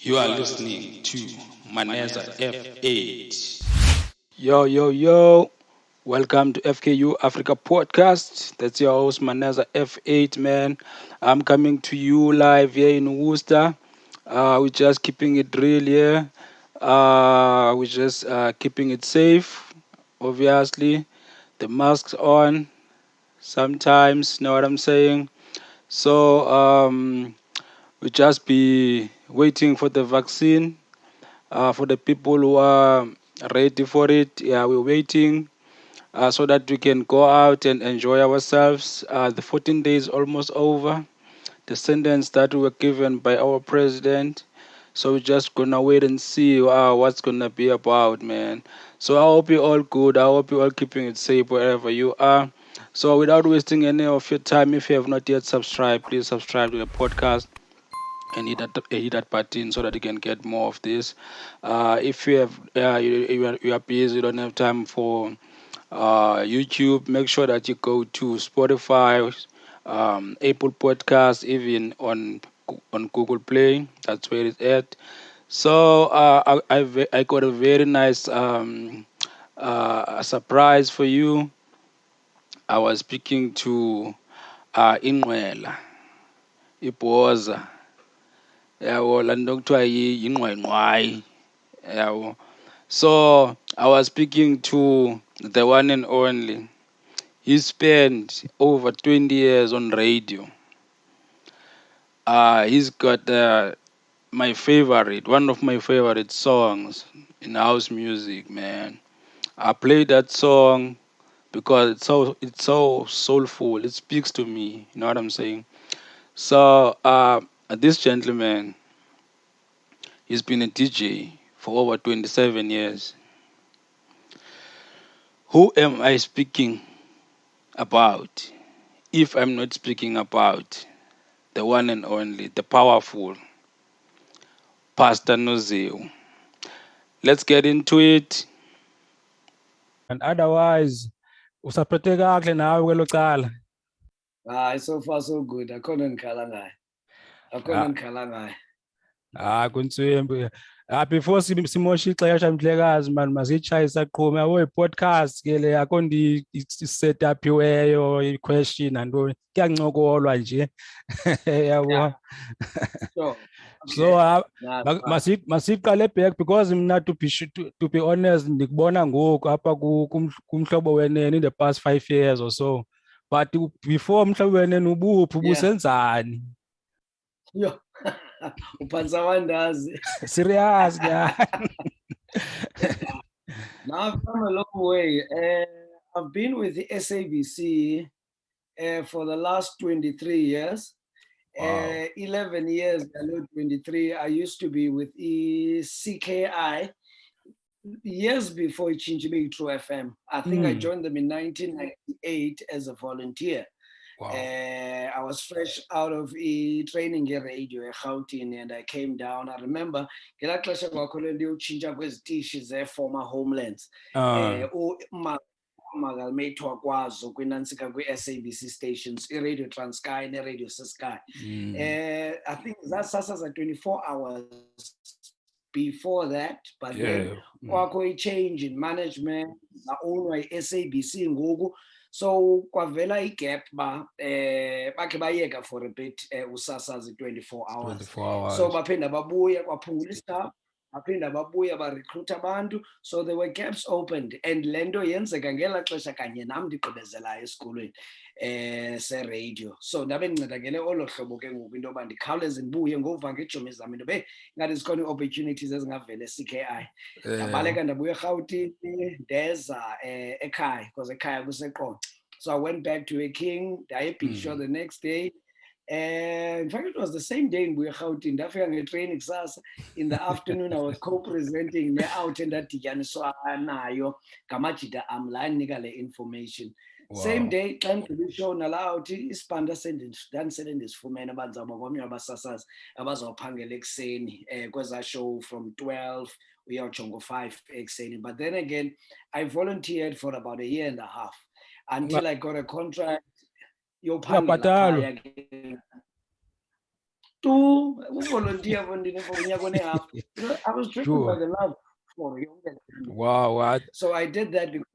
You are listening to Maneza F8. Yo, yo, yo. Welcome to FKU Africa Podcast. That's your host, Maneza F8, man. I'm coming to you live here in Worcester. We're just keeping it real here. We're just keeping it safe, obviously. The mask's on sometimes, know what I'm saying? So, we just be waiting for the vaccine. For the people who are ready for it, yeah, we're waiting so that we can go out and enjoy ourselves. The 14 days almost over. The sentence that we were given by our president. So we're just gonna wait and see what's gonna be about, man. So I hope you're all good. I hope you're all keeping it safe wherever you are. So without wasting any of your time, if you have not yet subscribed, please subscribe to the podcast and hit that button so that you can get more of this. If you have you are busy, you don't have time for YouTube, make sure that you go to Spotify, Apple Podcasts, even on Google Play. That's where it's at. So I got a very nice surprise for you. I was speaking to Inwela, Ipoza. Yabo, laa nto kuthiwa yingqwengqwayi. Yabo. So I was speaking to the one and only. He spent over 20 years on radio. He's got one of my favorite songs in house music, man. I play that song because it's so soulful. It speaks to me. You know what I'm saying? So this gentleman, he's been a DJ for over 27 years. Who am I speaking about if I'm not speaking about the one and only, the powerful Pastor Nozeo? Let's get into it. Hayi, so far so good. Akhona ngikhala ngayo. Akhona ngikhala ngayo. Kunsimbi. Before simosha ixesha mhlekazi man masitshaye isaqhuma yabo i-podcast ke le akho nto i-setup iweyo i-question nantoni kuyancokolwa nje yabo. Sure. So masiqale back because mna to be honest ndikubona ngoku apha kumhlobo wenene in the past 5 years or so, but before umhlobo wenene ubuphi ubusenzani? Yo. Uphanisa wandazi. Serious guy. Now I've come a long way. I've been with the SABC for the last 23 years. Wow. 11 years, 23. I used to be with the CKI years before it changed me to FM. I think I joined them in 1998 as a volunteer. Wow. I was fresh out of a training radio eGauteng, and I came down. I remember ngelaa xesha kwakhona ndiyotshintsha kwezitishi ze-former homelands umakalmethwa kwazo kwinantsika kwi-SABC stations, iRadio Transkei neRadio Ciskei. I think zasasaza 24 hours before that, but then kwakho i-change in management, ownwa yi-SABC ngoku. So kwavela igap bakhe bayeka for a bit usasazi 24 hours. So baphinda babuya kwaphungula istaff, baphinda babuya barecruit abantu. So there were gaps opened, and le nto yenzeka ngelaa xesha kanye nam ndigqibezelayo esikolweni se-radio. So ndabe ndincedakele olo hlobo ke ngoku into yoba ndikhawuleze ndibuye ngova ngeetshomi zam into be ngathi zikhona ii-opportunities ezingavela e-CKI. Ndabaleka ndabuya eRhawutini ndeza ekhaya because ekhaya kuseQonce. So I went back to a King, ndaye eBhisho the next day. In fact, it was the same day in eRhawutini. Ndafika ngetrain kusasa. In the afternoon, I was co-presenting ne-out endadityaniswa nayo ngamajita am la ndinika le information. Wow. Same day, xa ndigqiba ishow nalaa out isibanda ndandisele ndisifumene abanzima kwamnye abasasazi abazawuphangela ekuseni kwezaa show from 12 uyawutsho ngo-5 ekuseni. But then again, I volunteered for about a year and a half until I got a contract yophangela phaya. to volunteer for half. I was driven by Sure. the love for young. Wow, what? So I did that because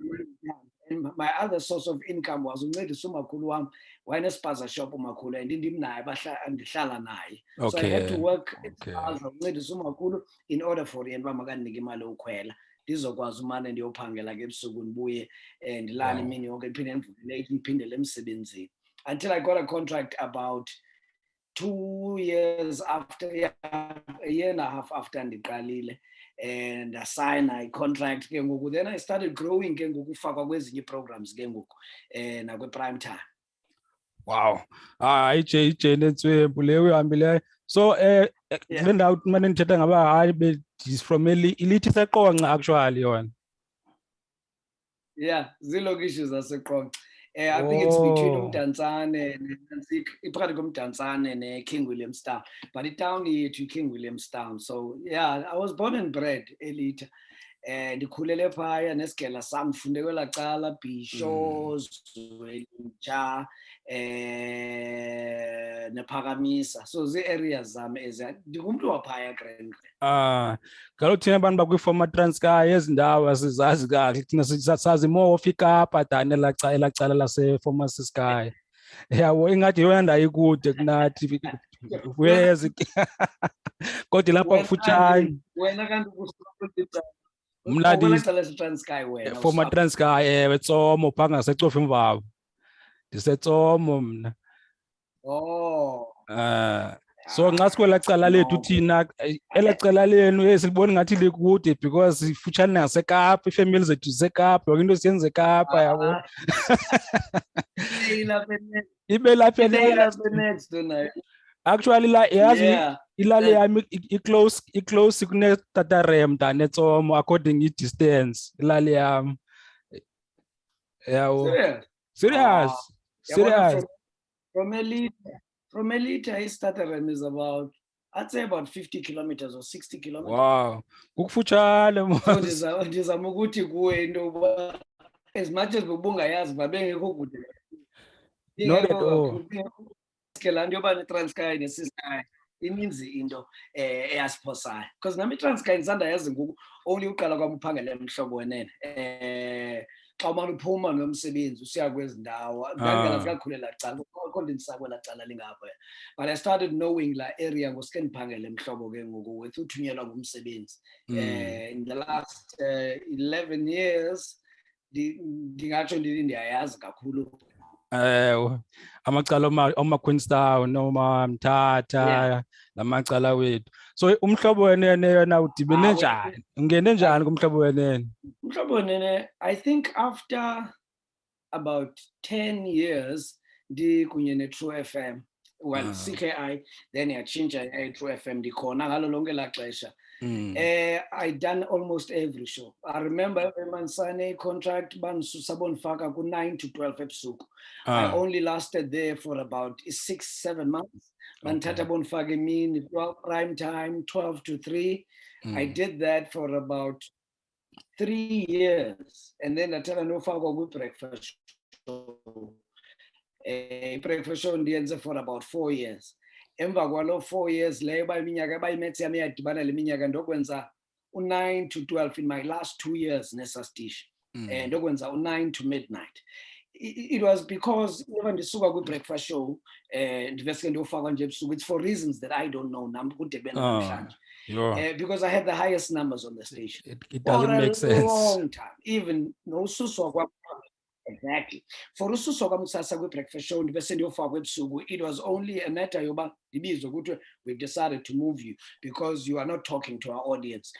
and my other source of income was uncedisa umakhulu wam wayenespaza shop umakhulu and ndimnaye ndihlala naye. So I had to Okay. work Okay. espaza uncedisa umakhulu in order for yena uba makandinike imali yokukhwela ndizokwazi umane ndiyophangela ke ebusuku ndibuye ndilala Wow. imini yonke ndiphinde ndivuke late ndiphindele emsebenzini until I got a contract about 2 years after, a year and a half after ndiqalile and I signed a contract ke ngoku. Then I started growing ke ngoku ufakwa kwezinye programs ke ngoku nakwi-prime time. Wow. ije netswempu leyo uyihambileyo. So kule ndawo mane ndithetha ngaba hayi is from ilithi seQonce actually yona. Yeah, ziilokishi zaseQonce. I think it's between uMdantsane phakathi komdantsane ne-King Williamstown, but itown yethu King Williamstown. So yeah, I was born and bred eLitha. Ndikhulele phaya nesigela sam ndifunde kwelaa cala Bisho, Zwelitsha, nePhakamisa. So zii-areas zam ezi. Ndingumntu waphaya Grand. Kaloku thina abantu bakwi-former Transkei ezi ndawo asizazi kahle thina sazi more of iKapa than elaa cala lase-former Ciskei. Yabo ingathi yona ndawo ikude kunathi uyezi kodwa lapha kufutshane. Wena kanti Mna Transkei wena. Former Transkei ewe Tsomo phaa ngasecofa imvaba. Ndisetsomo mna. So nxa sikwela cala lethu thina ela cala lenu esilibona ngathi likude because ifutshane naseKapa, ifamily zethu ziseKapa, yonke into siyenza eKapa yabo. Ibe lapha next nayo. Actually la yazi ilale yami i-close kune-Tatarem than eTsomo according i-distance ilale yami. Yawo. Serious. From Elita, Tatarem is about, I'd say about 50 kilometers or 60 kilometers. Wow. Kukufutshane mos. So ndizama ukuthi kuwe into uba as much as bubungayazi babengekho kude. Not at all. Ke laa nto yoba neTranskei neCiskei ininzi into eyasiphosayo because nami iTranskei ndisandayazi ngoku only uqala kwam uphangela emhlobo wenene. Xa umane uphuma nomsebenzi usiya kwezi ndawo ndandingazi kakhulu elaa cala akho nto ndisakwelaa cala lingapha. But I started knowing laa area ngosuke ndiphangele emhlobo ke ngoku with uthunyelwa ngumsebenzi. In the last 11 years ndingatsho ndithi ndiyayazi kakhulu. Amacala oma-Queenstown noma Mthatha lamacala wethu. So umhlobo wenene yona udibene njani? Ungene njani kumhlobo wenene? Umhlobo wenene, I think after about 10 years ndikunye ne-True FM, well CKI, then yatshintsha True FM ndikhona ngalo lonke elaa xesha. I done almost every show. I remember Mansane contract bandisusa bondifaka ku-9 to 12 ebusuku. I only lasted there for about 6-7 months. Bandithatha bondifaka emini, prime time, 12 to 3. I did that for about 3 years. And then ndathatha nofakwa kwi-breakfast show. Breakfast show ndiyenze for about 4 years. Emva kwalo 4 years leyo bayiminyaka bayimaths yami yadibana le minyaka ndokwenza u-9 to 12 in my last 2 years nesasitishi. Ndokwenza u-9 to midnight. It was because whenever ndisuka kwi-breakfast show ndiveske ndiyofakwa nje ebusuku, it's for reasons that I don't know nam kude kube namhlanje. Because I had the highest numbers on the station. It doesn't make sense. For a long time. Even nosuswa kwa exactly. For ususwa kwamsasa kwi-breakfast show ndibese ndiyofakwa ebusuku, it was only a matter yoba ndibizwe ukuthi we've decided to move you because you are not talking to our audience.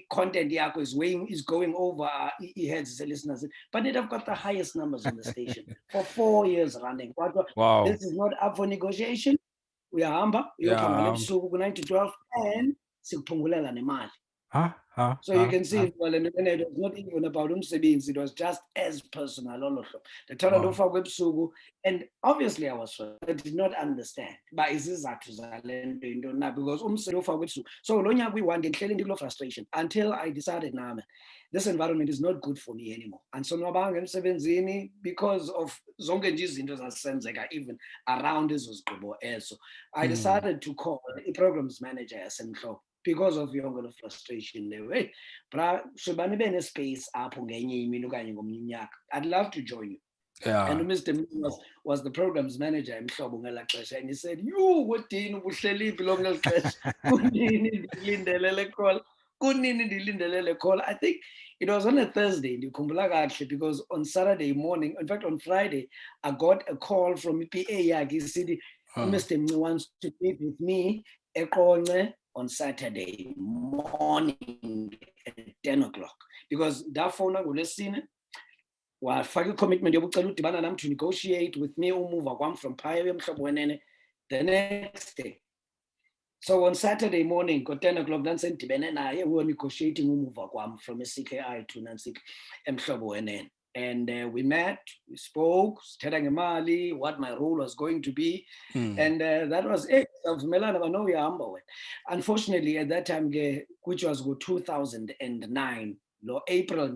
Content yakho is going over our heads as listeners, but it have got the highest numbers on the station for 4 years running. Wow. This is not up for negotiation. Uyahamba uyophangela ebusuku ku-9 to 12 and sikuphungulela nemali. So you can see, well, and it was not even about umsebenzi, it was just as personal. The Torah Sugu, and obviously I was, I did not understand. But is this because so we want to frustration until I decided, nah, man, this environment is not good for me anymore. And so because of zonke nje izinto zasenzeka even around ezo I decided to call a programs manager yasemhlobo because of yonke frustration there. Hey, bra, shobani bene space apho ngenye imini okanye ngomnye unyaka. I'd love to join you. Yeah. And Mr. was the programs manager emhlobo ngela xesha, and he said, you wedini ubuhleliphi lo ngeli xesha kunini ndilindelele call kunini ndilindelele call. I think it was on a Thursday, because on Saturday morning, in fact on Friday, I got a call from PA. He said, Mr. wants to meet with me on Saturday morning at 10 o'clock. Because that phone ngolesine wafaka commitment yokucela udibana nami to negotiate with me umuva kwam from phaya umhlobo wenene the next day. So on Saturday morning, got 10 o'clock, we were negotiating umuva kwam from a CKI to Nancy umhlobo wenene. And we met, we spoke, what my role was going to be. And that was it. Unfortunately, at that time, which was 2009, April,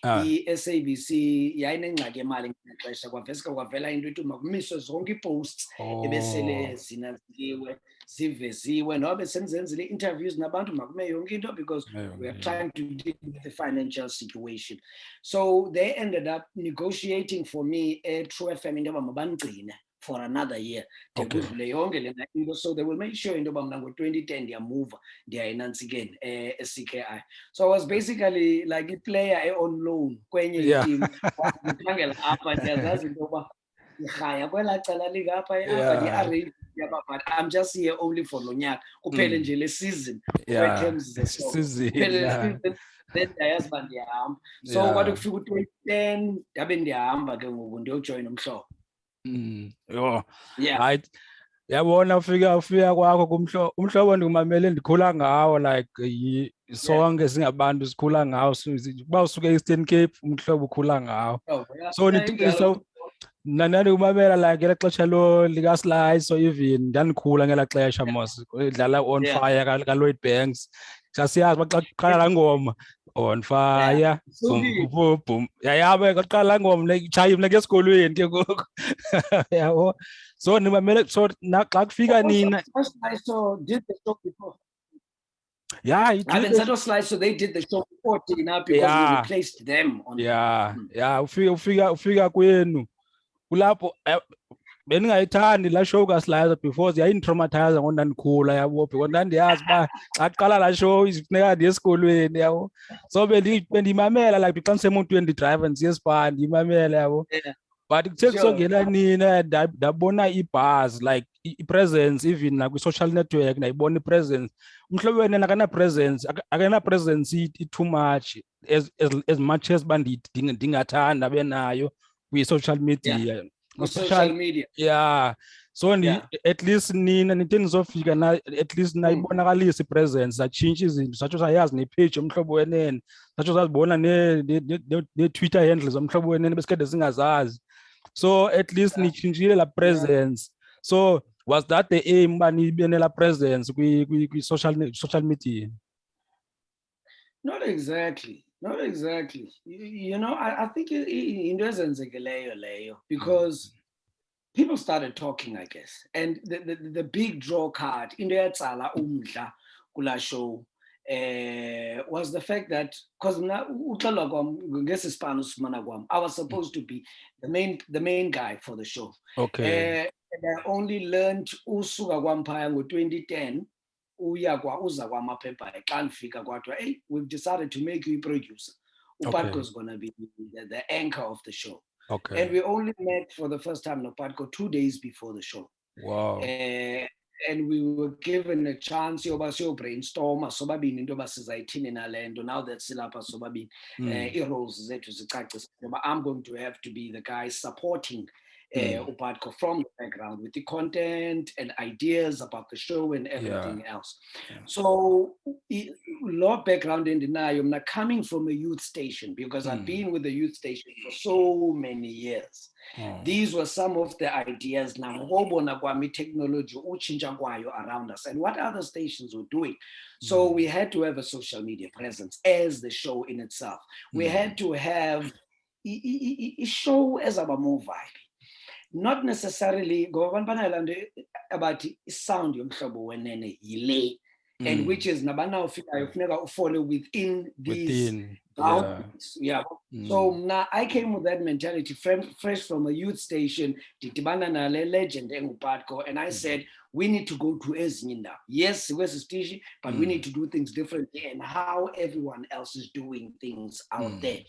i-SABC yayinengxaki yemali ngexesha kwaveske kwavela into ethi makumiswe zonke ii-posts ebesele zinantsiwe ziveziwe nobe senzenzile interviews nabantu makume yonke into because we are trying to deal with the financial situation. So they ended up negotiating for me True FM into yoba mabandigcine for another year. So they will make sure into yoba mna ngo-2010 ndiyamova ndiyayinantsi again CKI. So I was basically like a player on loan kwenye team. Ndikhangela apha ndiyazazi into yoba ndirhaya kwelaa cala likapha apha ndi-arrange but I'm just here only for lo nyaka kuphele nje le season terms season then ndayazi uba ndiyahamba. So kwathi kufika u-2010 ndabe ndiyahamba ke ngoku ndiyojoyina umhlobo. Right. Yabona ufika kwakho umhlobo ndikumamele ndikhula ngawo like sonke singabantu sikhula ngawo kuba usuke e-Eastern Cape umhlobo ukhula ngawo. So nani kumamela like ngela xesha lo lika Slice so even ndandikhula ngela xesha mos idlala on fire ka Lloyd Banks. Sasiyazi xa kuqala la ngoma on fire boom boom yabe qala ngoma like chayi mna ke esikolweni ke ngoku yabo. So nimamele so na xa kufika nina I saw did the show before. Yeah, he did. That was Slice, so they did the show before because we replaced them on. Ufika kwenu kulapho bendingayithandi la show kaSlice before yayintraumatize ngoku ndandikhula yabo because ndandiyazi uba xa kuqala la show ifuneka ndiye esikolweni yabo. So bendimamela like xa ndisemotweni ndidrive ndisiye esipha ndiyimamela yabo. But kuthe kusongena nina ndabona i-bars like i-presence even nakwi-social network ndayibona i-presence. Umhlobo wena akana-presence too much as much as ndingathanda abe nayo kwi-social media. Social media. Yeah. So at least nina nithe nizofika na at least nayibonakalisa i-presence zatshintsha izinto satsho sayazi ne-page yomhlobo wenene satsho sazibona ne-Twitter handles zomhlobo wenene besikade singazazi. So at least nitshintshile la presence. So was that the aim uba nibe nela presence kwi-social media? Not exactly. You know, I think into ezenzekileyo leyo because people started talking, I guess, and the big draw card into yatsala umdla kula show was the fact that because I was supposed to be the main guy for the show. Okay. And I only learned usuka kwampaya ngo-2010 uza kwamaphepha xa ndifika kwathiwa hey, we've decided to make you a producer. Upatko is going to be the anchor of the show. Okay. And we only met for the first time Upatko 2 days before the show. Wow. And we were given a chance to brainstorm sobabini into basizayithini nalento. Now that silapha sobabini i-roles zethu zicacisa. I'm going to have to be the guy supporting Upatko from the background with the content and ideas about the show and everything else. So law background in denial, I'm not coming from a youth station because I've been with the youth station for so many years. These were some of the ideas now technology around us and what other stations were doing. So we had to have a social media presence as the show in itself. We had to have a show as a more vibe. Not necessarily about sound umhlobo wenene yile, and which is nabana ufika follow within these boundaries. So now I came with that mentality fresh from a youth station, didibana nale legend engupatko, and I said we need to go to ezinda. Yes, we're station, but we need to do things differently and how everyone else is doing things out there.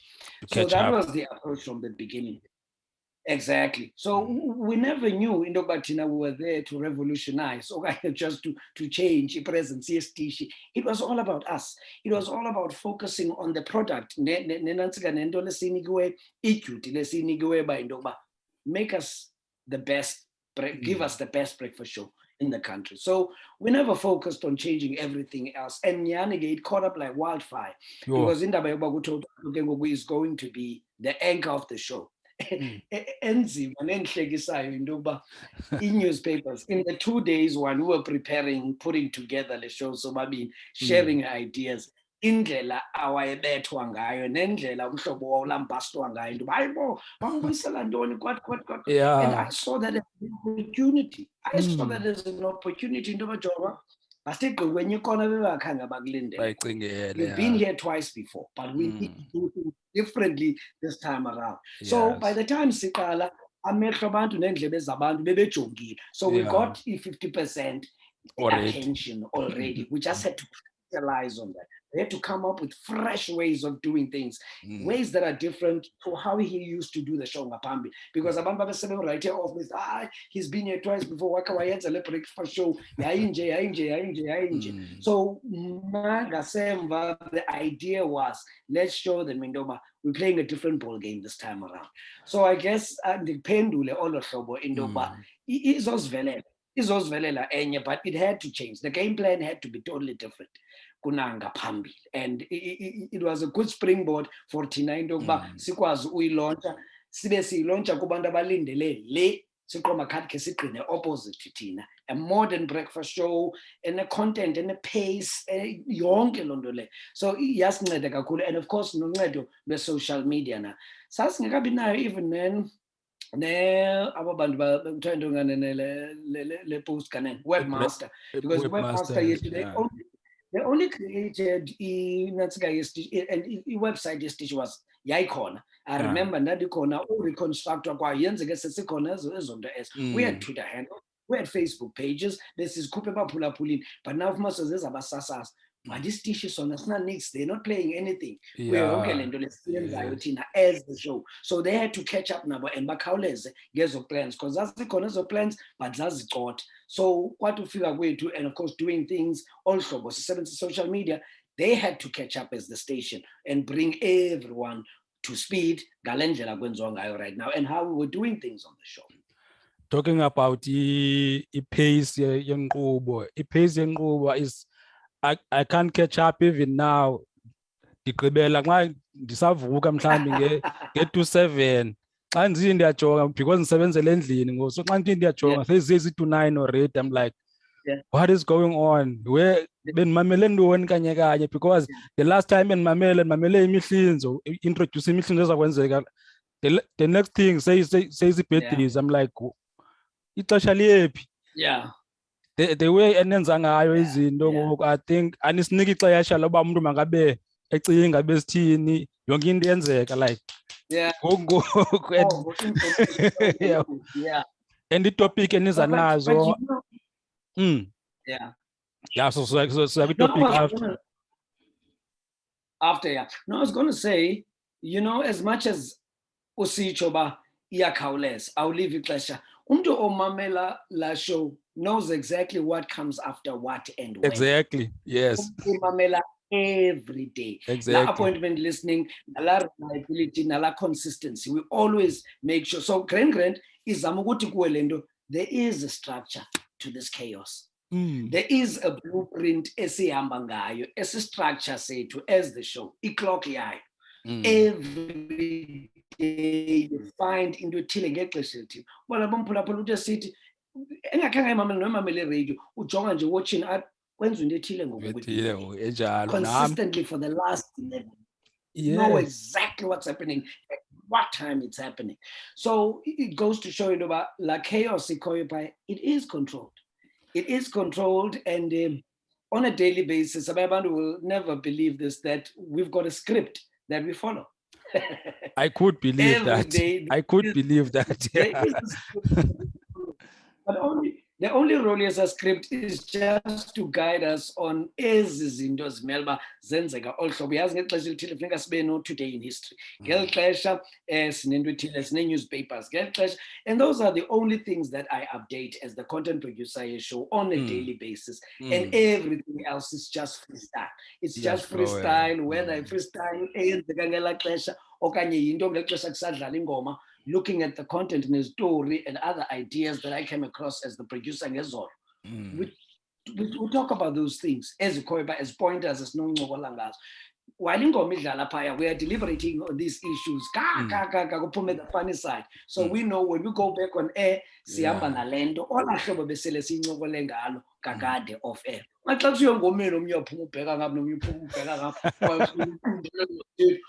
So that was the approach from the beginning. Exactly. So we never knew in Dobatina we were there to revolutionize or just to change the presence. It was all about us. It was all about focusing on the product. Make us the best, give us the best breakfast show in the country. So we never focused on changing everything else. And it caught up like wildfire because Indaba is going to be the anchor of the show. Enzima nenhlekisayo into yokuba newspapers in the 2 days when we were preparing, putting together the show sobabini, sharing ideas, indlela awayebethwa ngayo nendlela umhlobo wawulambastwa ngayo into hayibo bambuyisela ntoni kwathi and I saw that as an opportunity. Into yoba Joba basegqi kwenye ikona bebakhange bakulindele. You've been here twice before, but we need to do things differently this time around. So by the time siqala amehlo abantu nendlebe zabantu bebejongile. So we got 50% attention already. We just had to capitalize on that. We had to come up with fresh ways of doing things, ways that are different to how he used to do the show ngaphambi. Because abantu babesebenza right here off with, he's been here twice before, waka wayenza le breakfast show, yayinje. So ngasemva, the idea was, let's show them indoba we're playing a different ball game this time around. So I guess ndiphendule olo hlobo indoba izosivelela enye, but it had to change. The game plan had to be totally different. Kunanga phambili, and it was a good springboard for thina into yokuba sikwazi uyilauncha sibe siyilauncha kubantu abalindele le siqoma khathi ke sigqine opposite thina, a modern breakfast show and a content and a pace yonke loo nto le. So yasinceda kakhulu, and of course noncedo lwe-social media na sasingekabi nayo even then abo bantu kuthiwa into ngane le post kanene webmaster, because webmaster yesterday they only created i-website yesitishi was yayikhona. I remember ndadikhona ureconstructwa kwayo yenzeke sesikhona ezo nto ezo. We had Twitter handle, we had Facebook pages, besizikhuphe baphulaphulile, but now fumaso zezabasasasa. But this isitishi sona sina-nix, they're not playing anything. Yonke le nto lesiyenzayo thina as the show. So they had to catch up nabo and bakhawuleze ngezo plans, because zazikhona ezo plans but zazicotha. So kwatufika kwethu, and of course doing things also was social media, they had to catch up as the station and bring everyone to speed ngalendlela kwenziwa ngayo right now and how we were doing things on the show. Talking about the pace yenqubo, is I can't catch up even now. Ndigqibela xa ndisavuka mhlambi nge-2:07 xa ndisiye ndiyajonga because ndisebenzela endlini ngoku, so xa ndithi ndiyajonga sezi-2:09 already. I'm like, what is going on? Where bendimamele ntoni kanye because the last time ndimamele Imihlinzo, introduce Imihlinzo ezakwenzeka, the next thing says i-birthdays. I'm like, ixesha liyephi? The way enenza ngayo izinto ngoku, I think anisiniki ixesha loba umuntu mangabe ecinga besithini yonke into yenzeka like and itopic eniza nazo so topic after no, I was going to say, as much as usitsho ba iyakhawuleza, I'll leave it ixesha. Umntu omamela la show knows exactly what comes after what and when. Exactly, yes. Umamela every day. Exactly. La appointment listening, la reliability, la consistency. We always make sure. So Grand izama ukuthi kuwe lento, there is a structure to this chaos. There is a blueprint esihamba ngayo, esi-structure sethu as the show, i-clock yayo. Every day you find into ethile ngexesha elithile. Bona bomphulaphula ukuthi sithi engakhange imamela nomamela radio ujonga nje watching kwenza into ethile ngokuthile consistently for the last 11. You know exactly what's happening, at what time it's happening. So it goes to show you about la chaos it is controlled. It is controlled, and on a daily basis, abantu will never believe this, that we've got a script that we follow. I could believe that. I could believe that. Yeah. But the only role as a script is just to guide us on ezi melba zenzeka olhlobo yazi ngexesha elithile funeka sibe no today in history ngeli xesha sinento ethile sine-newspapers ngeli xesha, and those are the only things that I update as the content producer show on a daily basis, and everything else is just freestyle. It's just freestyle, whether I freestyle eyenzeka ngela xesha okanye yinto ngeli xesha kusadlala ingoma, looking at the content in the story and other ideas that I came across as the producer ngezolo. We talk about those things as pointers, as noncokola ngazo. While ingoma idlala phaya, we are deliberating on these issues. Kuphume the funny side. So we know when we go back on air, sihamba nalento ola hlobo besele sincokole ngalo kakade off air. Maxa usiyongomeni omnye uphuma ubheka ngapha nomnye uphuma ubheka ngapha.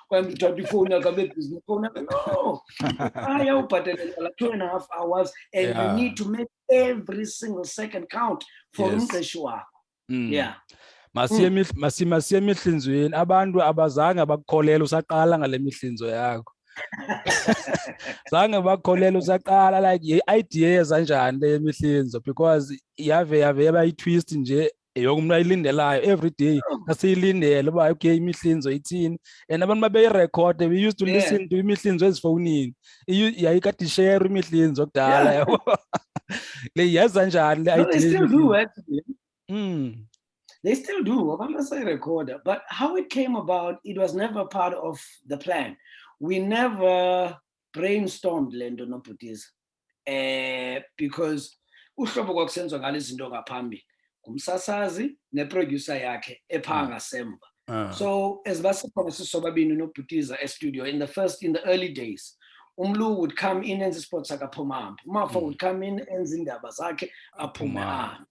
When uthatha ifoni yakho business phone. No. Aya ubhatalela 2.5 hours, and you need to make every single second count for umqeshi wakho. Yeah. Masiye emihlinzweni, abantu abazange bakukholela usaqala ngale mihlinzo yakho. Zange bakukholela usaqala, like i-idea yezanjani le mihlinzo, because yave yaba i-twist nje yonke umuntu ayilindelayo every day. Asiyilindele uba okay imihlinzo ithini, and abantu babeyirekhode, we used to listen to imihlinzo ezifonini. Yayikade share imihlinzo kudala yabo. Le yazanjani le idea. They still do actually. They still do, I'm not saying recorder, but how it came about, it was never part of the plan. We never brainstormed lento nobhutis, because uhlobo kwakusenziwa ngale zinto ngaphambili ngumsasazi neproducer yakhe ephanga semva. So as basikhona sisobabini nobhutiza e-studio in the early days, umlu would come in enze sports akaphuma, Mafa would come in enze indaba zakhe aphume.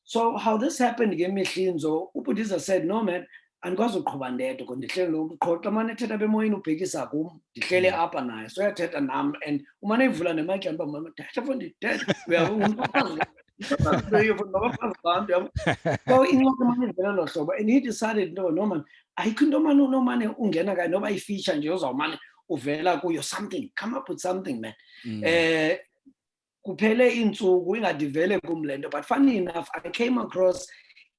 So how this happened ngeMihlinzo, uBuddhiza said, no man, andikwazi uqhuba ndedwa kodwa ndihlele lo mqhoqa manje ethetha bemoyeni ubhekisa kum ndihlele apha naye so uyathetha nam, and umane ivula nemayiki yami uba mama thetha fundi thetha so incoko manje ivela lo hlobo, and he decided no man ayikho into mane ungena kayo noba i-feature nje uzawumane uvela kuyo something, come up with something man. Kuphele insuku ingadivele kumlento, but funny enough I came across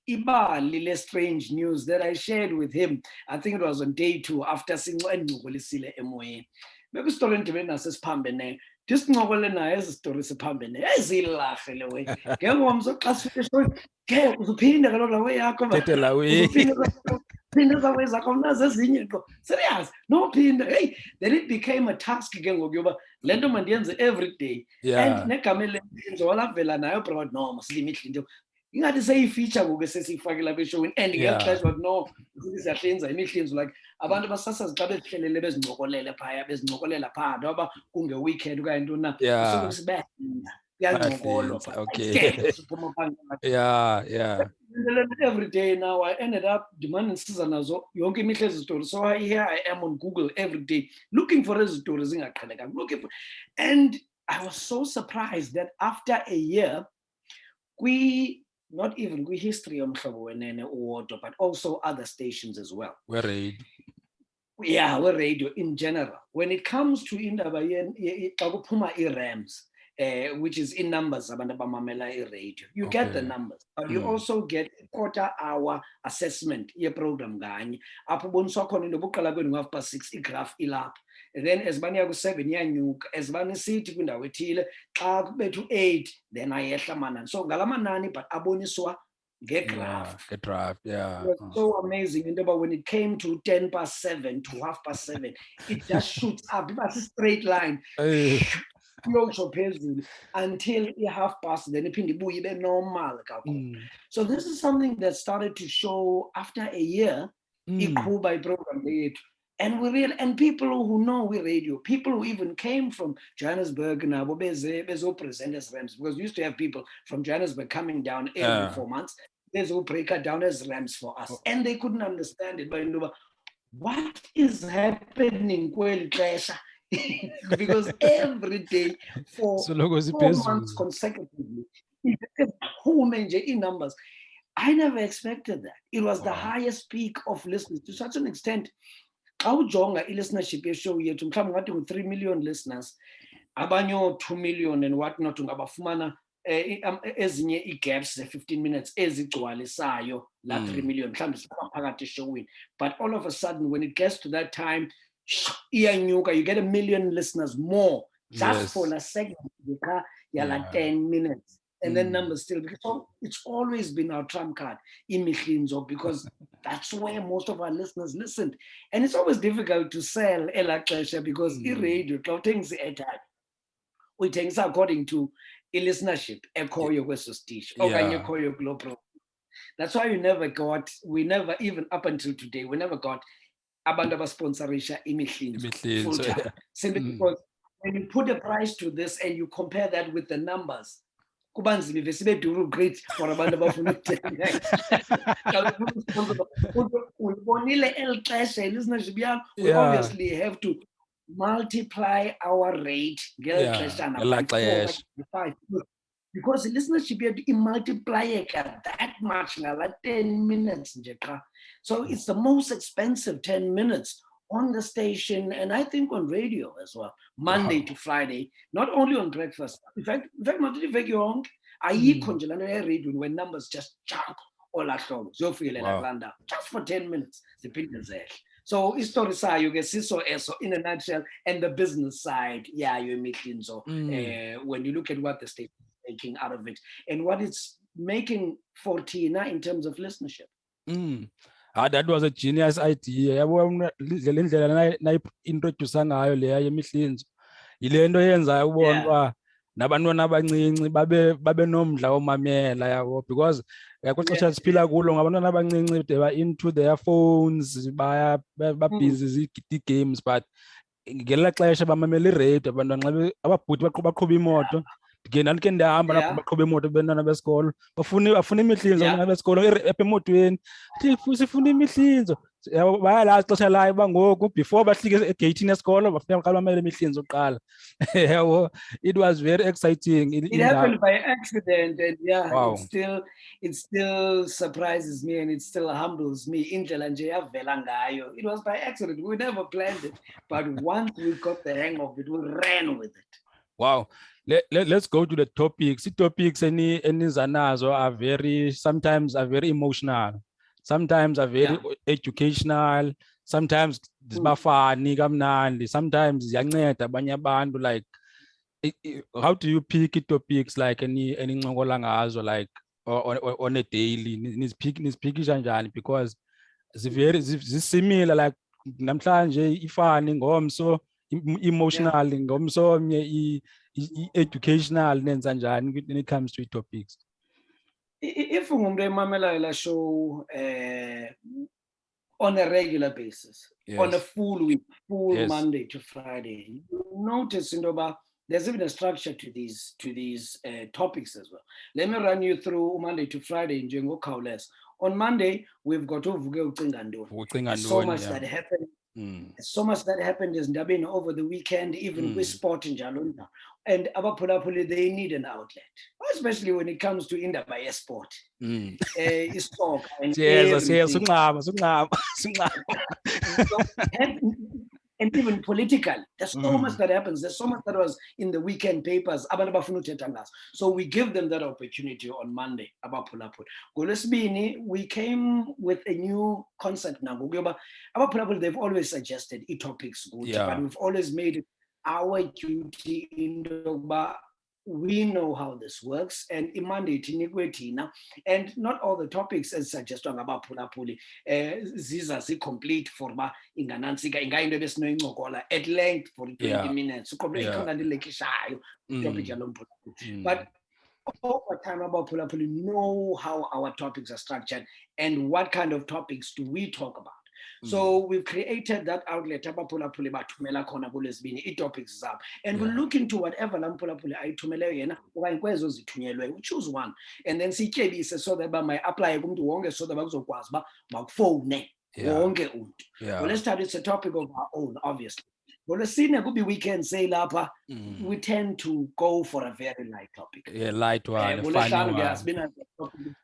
ibali le strange news that I shared with him. I think it was on day 2 after sincokolisile emoyeni. Maybe story ndibene naso siphambene. Disinqokole naye ezi story siphambene. Ezilahle le way. Ngengomso xa sifike show, ke uzuphinda kaloku la way yakho ba. Thethe la way. Phinda zawe zakho nazo ezinye nto. Serious. No phinda. Hey, then it became a task ke ngoku yoba lento mandiyenze every day. And negama leMihlinzo walavela nayo bro, no masilimihlinzo. Ingathi seyifeature ngoku sesiyifake lapha eshowini, and ngexesha but no siyahlenza imihlinzo, like abantu basasazi xa bezihlelele bezincokolele phaya bezincokolela phaa ngoba kunge weekend okanye ntoni na usuke sibe kuyancokolwa. Okay. Every day now I ended up demanding siza nazo yonke imihla ezi story, so here I am on Google every day looking for ezi stories zingaqhelekanga, looking for, and I was so surprised that after a year not even history umhlobo wenene uwodwa, but also other stations as well. We're radio in general. When it comes to indaba xa kuphuma i-rams, which is in numbers abantu abamamela i-radio, you get the numbers, but you also get a quarter-hour assessment ye-program nganye apho uboniswa khona into obuqala kwenu ngo-6 igraph ilapha, and then ezibani yaku-7 iyanyuka, ezibani sithi kwindawo ethile xa kubethu 8 then ayehla amanani, so ngala manani but aboniswa ngegraph. Yeah. It was so amazing into yoba when it came to 7:10 to 7:30, it just shoots up, it's a straight line. iyotsho phezulu until half past, then iphinde ibuye ibe normal kakhulu. So this is something that started to show after a year, iqhuba iprogram lethu. And and people who know we radio, people who even came from Johannesburg nabo bezo present as Rams, because we used to have people from Johannesburg coming down every 4 months. There's who break it down as Rams for us, and they couldn't understand it. But what is happening kweli xesha? Because every day for 4 months consecutively, in numbers. I never expected that. It was the highest peak of listeners to such an extent. Awujonga i-listenership yeshow yethu mhlawumbe ngathi ngu-3 million listeners, abanye 2 million and whatnot ungabafumana ezinye i-gaps ze-15 minutes ezigcwalisayo la 3 million mhlawumbe siphakathi eshowini. But all of a sudden when it gets to that time, iyanyuka, you get 1 million listeners more just for a segment yala 10 minutes. And then numbers still, because it's always been our trump card, Imihlinzo, because that's where most of our listeners listened. And it's always difficult to sell ela xesha because i-radio xa uthengisa i-airtime uyithengisa according to i-listenership ekhoyo kweso station okanye ekhoyo kulo program. That's why we never, even up until today, we never got abantu abasponsorisha Imihlinzo full time. Simply because when you put a price to this and you compare that with the numbers, kubanzima vesibe duru great for abantu abafuna ukuthenga. Uyibonile eli xesha i-listenership yakho, we obviously have to multiply our rate ngeli xeshana by 4 by 5, because the listenership yethu imultiplyeka that much ngala 10 minutes nje qha. So it's the most expensive 10 minutes on the station, and I think on radio as well, Monday to Friday, not only on breakfast. In fact, not even yonke ayikho nje lana radio when numbers just jump all ahlobo ziyofikelela kulanda just for 10 minutes ziphinde zehle. So istory sayo ke siso eso in a nutshell, and the business side yayo Imihlinzo, when you look at what the state is making out of it and what it's making for Tina in terms of listenership. That was a genius idea. Yabona le ndlela na-introduce ngayo leya Imihlinzo yile nto yenza ubona uba nabantwana abancinci babe nomdla omamela yabo, because kwixesha siphila kulo ngabantwana abancinci they were into their phones, babhizi zi-games, but ngelaa xesha bamamela iradio abantwana ababhuti baqhuba imoto. Ndike ndihamba baqhuba imoto bentwana besikolo bafuna Imihlinzo abantwana besikolo apha emotweni, sifuna Imihlinzo. Bayalazi xesha layo uba ngoku before bahlike egeyithini esikolo bafuneka baqala bamamele Imihlinzo kuqala. It was very exciting. It happened by accident, and it still surprises me and it still humbles me. Indlela nje yavela ngayo. It was by accident. We never planned it, but once we got the hang of it, we ran with it. Wow. Let's go to the topics. The topics enizanazo are sometimes very emotional, sometimes are very educational, sometimes zibafani kamnandi, sometimes ziyanceda abanye abantu. Like, how do you pick topics like any ncokola ngazo, like on a daily? Nizipikisha njani? Because similar, like namhlanje ifani ngomso emotional ngomso omnye educational nenza njani when it comes to topics. If umuntu emamelayo la show on a regular basis, on a full week, Monday to Friday, you notice there's even a structure to these topics as well. Let me run you through Monday to Friday in Jengo Kaules. On Monday, we've got Uvuke Ucingandoni. So much that happened. So much that happened is Ndabeni over the weekend, even with sport in Jalunda. And Abapulapuli, they need an outlet, especially when it comes to Indaba sport. It's talk and and even politically, there's so much that happens. There's so much that was in the weekend papers. So we give them that opportunity on Monday. We came with a new concept now. They've always suggested topics, but we've always made it our duty in we know how this works, and imandate inikwe thina, and not all the topics as suggested ngabaphulaphuli ziza complete for ba inganantsika ingayinto ebesinoyincokola at length for 20 minutes ikhona ndilekishayo topic yalo mphulaphuli. But over time abaphulaphuli know how our topics are structured and what kind of topics do we talk about. So we've created that outlet abaphulaphuli bathumela khona kulezibini ii-topics zabo, and we'll look into whatever laa mphulaphuli ayithumeleyo yena okanye kwezo zithunyelweyo, we choose one and then siyityebise so that mayiaplaye kumntu wonke so that bakuzokwazi uba makufowune wonke umntu. ngolwesithathu it's a topic of our own, obviously. ngolwesine kubi weekend say lapha we tend to go for a very light topic. Light one, funny one.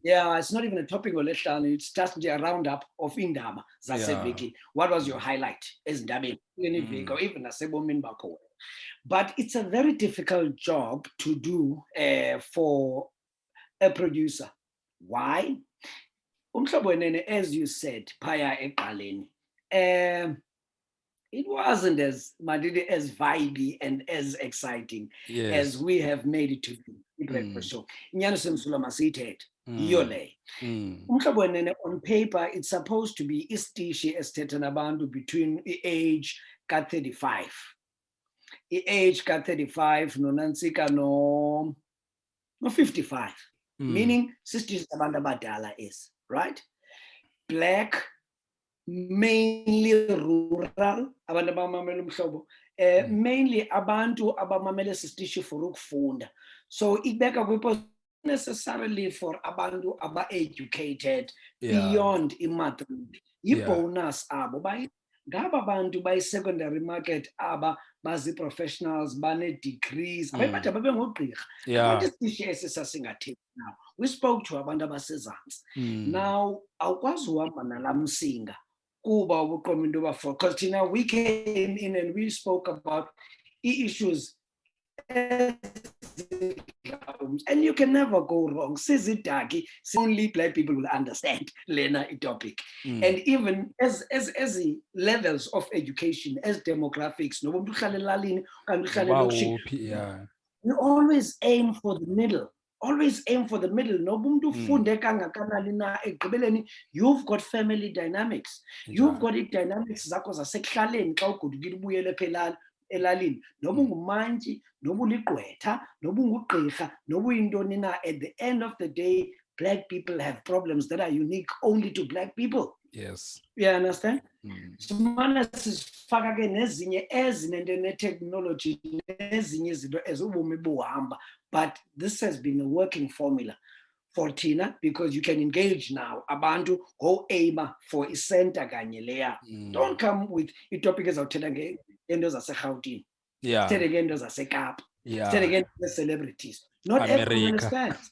Yeah, it's not even a topic of it's just a roundup of indaba zaseviki. What was your highlight? Or even asebomini bakho. But it's a very difficult job to do for a producer. Why? Umhlobo wenene, as you said, phaya eqaleni. It wasn't as vibey and as exciting as we have made it to be. Breakfast show. Umhlobo wenene, on paper, it's supposed to be istishi esithetha nabantu between the age ka-35. The age ka-35 nonantsika no 55. Meaning, sisters abantu abadala is, right? Black, mainly rural, abantu abamamela umhlobo. Mainly abantu abamamela sistishi for ukufunda. So ibeka kwipo necessarily for abantu aba-educated beyond imatric. Bonus abo ngaba bantu bayi-secondary market aba bazi-professionals bane-degrees abayibathi babengogqirha isitishi esisasingathethi now. We spoke to abantu abasezantsi. Now awukwazi uhamba nala msinga kuba ubuqoma into yoba because thina we came in and we spoke about issues and you can never go wrong. Sizidaki, only black people will understand Lena topic. And even as the levels of education, as demographics, you always aim for the middle. Always aim for the middle. You've got family dynamics. You've got it dynamics elalini noba ungumantyi noba uligqwetha noba ungugqirha noba uyintoni na, at the end of the day black people have problems that are unique only to black people. Yes, you understand? Simane sifaka ke nezinye ezinento ne-technology nezinye izinto ezobomi buhamba, but this has been a working formula for Tina because you can engage now abantu go aima for isenta kanye leya. Don't come with topic ezawuthetha ngento zaseGauteng, sithethe ngento zaseKapa, sithethe ngento ze-celebrities. Not everyone understands.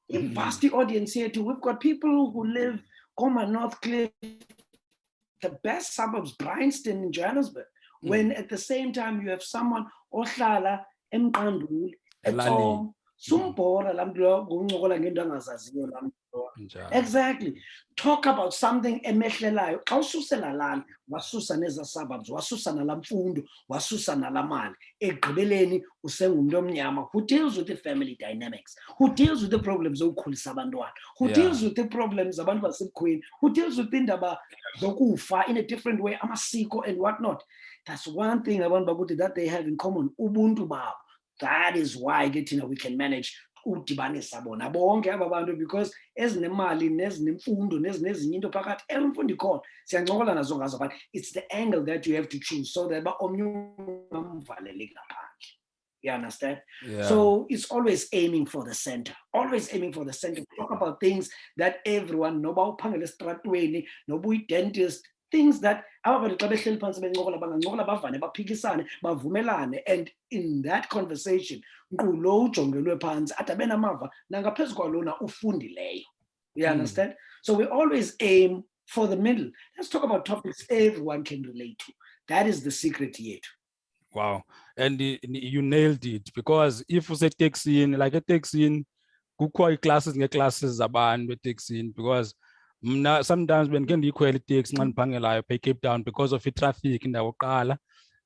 Vast audience here too. We've got people who live Goma, North Cliff, the best suburbs, Bryanston in Johannesburg, when at the same time you have someone ohlala eMqanduli, eTom, sumbora lamlo kuncokola ngento angazaziyo lamlo. Exactly. Talk about something emehlelayo. Xa ususela lana wasusa neza suburbs, wasusa nalamfundo, wasusa nalamali. Egqibeleni usengumntu omnyama who deals with the family dynamics, who deals with the problems zokukhulisa abantwana, who deals with the problems abantu basebukhweni, who deals with indaba zokufa in a different way, amasiko and whatnot. That's one thing abantu bakuthi that they have in common, ubuntu babo. That is why we can manage udibanisa bona bonke aba bantu, because ezinemali nezinemfundo nezinezinye into phakathi emfundo ikhona siyancokola nazo ngazo, but it's the angle that you have to choose so that omnye ungamvaleli ngaphandle. You understand? So it's always aiming for the center, always aiming for the center. Talk about things that everyone, noba uphangela estratweni, noba uyi-dentist, things that abantu xa behleli phansi bencokola bangancokola bavane baphikisane bavumelane, and in that conversation nkqu lo ujongelwe phansi athi abe namava nangaphezu kwalona ufundileyo. You understand? So we always aim for the middle. Let's talk about topics everyone can relate to. That is the secret yethu. Wow. And you nailed it, because if you say taxing, like a taxing, kukho classes zabantu taxing, because sometimes when can equal takes nxa ndiphangelayo pay Cape Town because of the traffic indawo qala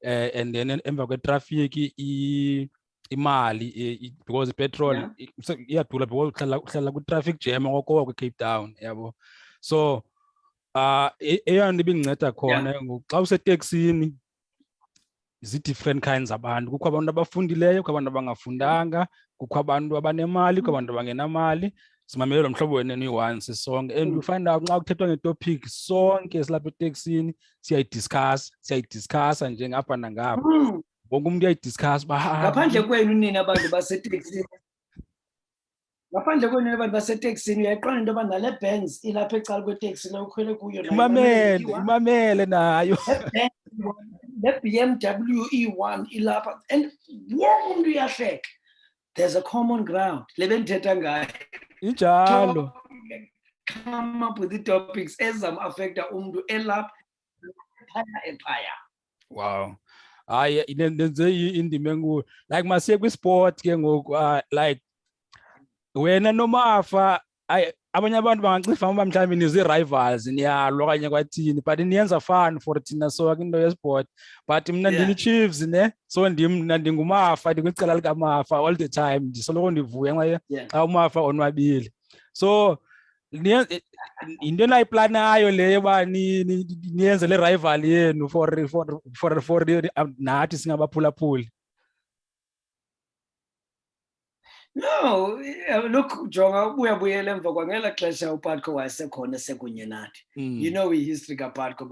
and then emva kwe-traffic imali because petrol iyadura because uhlala kwi-traffic jam okoko eCape Town yabo. So eyona nto ibindinceda khona xa useteksini zi-different kinds abantu. Kukho abantu abafundileyo, kukho abantu abangafundanga, kukho abantu abanemali, kukho abantu abangenamali. Simamele lo mhlobo wenene uyi-one sisonke, and you find out xa kuthethwa ngetopic sonke silapha eteksini siyayidiscussa nje ngapha nangapha. Wonke umuntu uyayidiscussa ngaphandle kwenu nina abantu baseteksini. Ngaphandle kwenu abantu baseteksini uyayiqonda into yoba nale Benz ilapha ecala kweteksi le ukhwele kuyo imamele nayo. Le BMW E1 ilapha and wonke umuntu uyahleka. There's a common ground. Le bendithetha ngayo. Injalo. Come up with the topics ezam-affecta umuntu elapha ephaya. Wow. Nenze indima enkulu. Like masiye kwi-sport ke ngoku like wena nomafa abanye abantu bangacifa ngoba mhlawumbi nizi-rivals niyalwa okanye kwathini, but niyenza fun for thina so into yesport. But mna ndini-Chiefs ne, so mna ndingumafa, ndikwicala likamafa all the time, ndisoloko ndivuya xa umafa onwabile. So into enayiplanayo leyo uba niyenze le rival yenu for nathi singabaphulaphuli. No, look, Jonga, uyabuyela emva kwangela xesha uPatco wayesekhona sekunye nathi. You know history kaPatco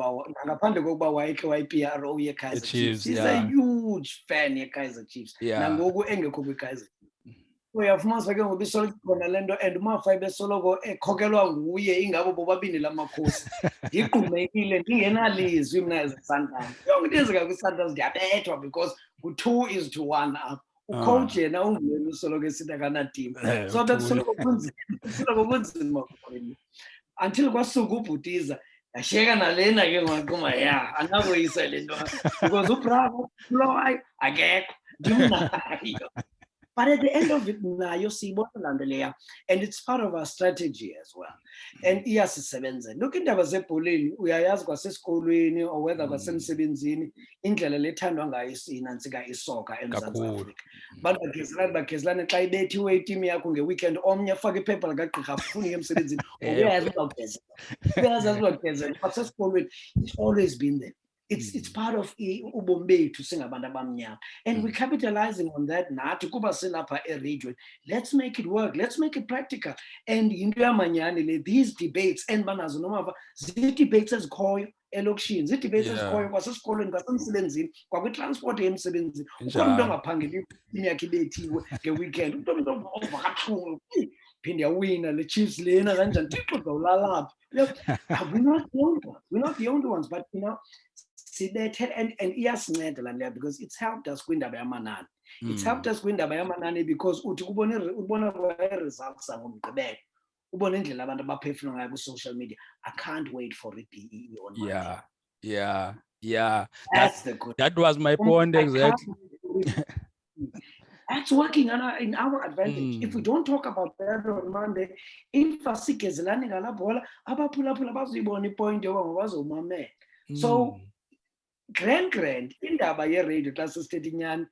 ngaphandle kokuba wayekhe wayi-PRO ye-Kaizer Chiefs. He's a huge fan ye-Kaizer Chiefs. Nangoku engekho kwi-Kaizer Chiefs. Uyafumanisa ke ngoba isoloko khona le nto and umafa ebesoloko ekhokelwa nguye ingabo bobabini lamakhosi. Ndigqumekile ndingenalizwi mna ezeSundowns. Yonke into ezeka kwi-Sundowns ndiyabethwa because ku-2 is to 1 up. Ucoach yena unguyena usoloko esithi akanateam. So bekusoloko kunzima until kwasuka uBhutiza yashiyeka nalena ke ngaquma anakoyisa le nto because uBravo Floyd akekho ndimnayo. But at the end of it, nayo siyibona laa nto leya, and it's part of our strategy as well. And iyasisebenza. Look indaba zebholeni, uyayazi kwasesikolweni or whether kwasemsebenzini indlela lethandwa ngayo sinantsika isoka eMzantsi Afrika. Bagezlane xa ibethiwe itimu yakho ngeweekend omnye afake iphepha likagqirha afune emsebenzini. Uyayazi uzogezela. Kwasesikolweni, it's always been there. It's part of ubomi bethu singabantu abamnyama, and we're capitalizing on that nathi kuba silapha e-region. Let's make it work, let's make it practical. And into yamanyani le, these debates and banazo noma zi-debates ezikhoyo elokishini, zi-debates ezikhoyo kwasesikolweni, kwasemsebenzini, kwakwi-transport yemsebenzini. Ukhona umuntu ongaphangeli itimu yakhe ibethiwe nge-weekend, umuntu ovakathunga phinde yawina le Chiefs lena kanjani Thixo uzawulalapha. We're not the only ones, but you know, and iyasinceda la nto because it's helped us kwindaba yamanani. It's helped us kwindaba yamanani because uthi ubona results ngomgqibelo, ubona indlela abantu abaphefumula ngayo ku-social media. I can't wait for it be on Monday. Yeah. That was my point exactly. That's working in our advantage. If we don't talk about that on Monday, if asikezelani ngala bhola abaphulaphula bazuyibona ipoint yoba ngabazomamela. So grand indaba ye-radio xa sisithetha inyani,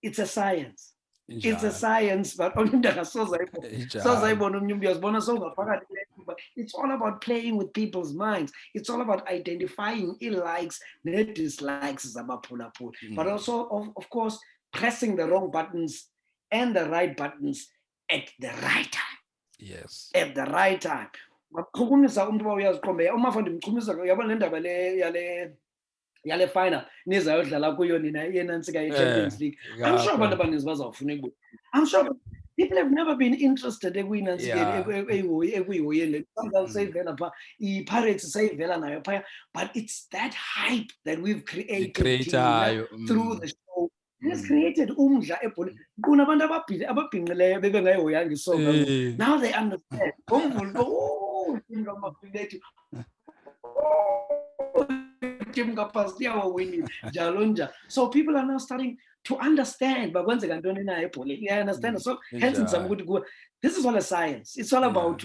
it's a science. It's a science, but only sozayibona omnye umuntu uyazibona sowungaphakathi. But it's all about playing with people's minds. It's all about identifying i-likes ne-dislikes zabaphulaphula. But also, of course, pressing the wrong buttons and the right buttons at the right time. Yes. At the right time. Ukuchumisa umuntu uyaziqombela umafa ndimchumisa yabona le ndaba yale final nizayodlala kuyo nina yenantsika ye-Champions League. I'm sure abantu abaninzi bazawufuna ukubuya. I'm sure people have never been interested ekuyihoyeni. Sometimes sayivela pha, i-Pirates sayivela nayo phaya, but it's that hype that we've created through the show. Has created umdla ebholeni. Kunabantu ababhinqileyo bebengayihoyanga isoka. Now they understand. So people are now starting to understand. But once again, don't understand. So hence this is all a science. It's all about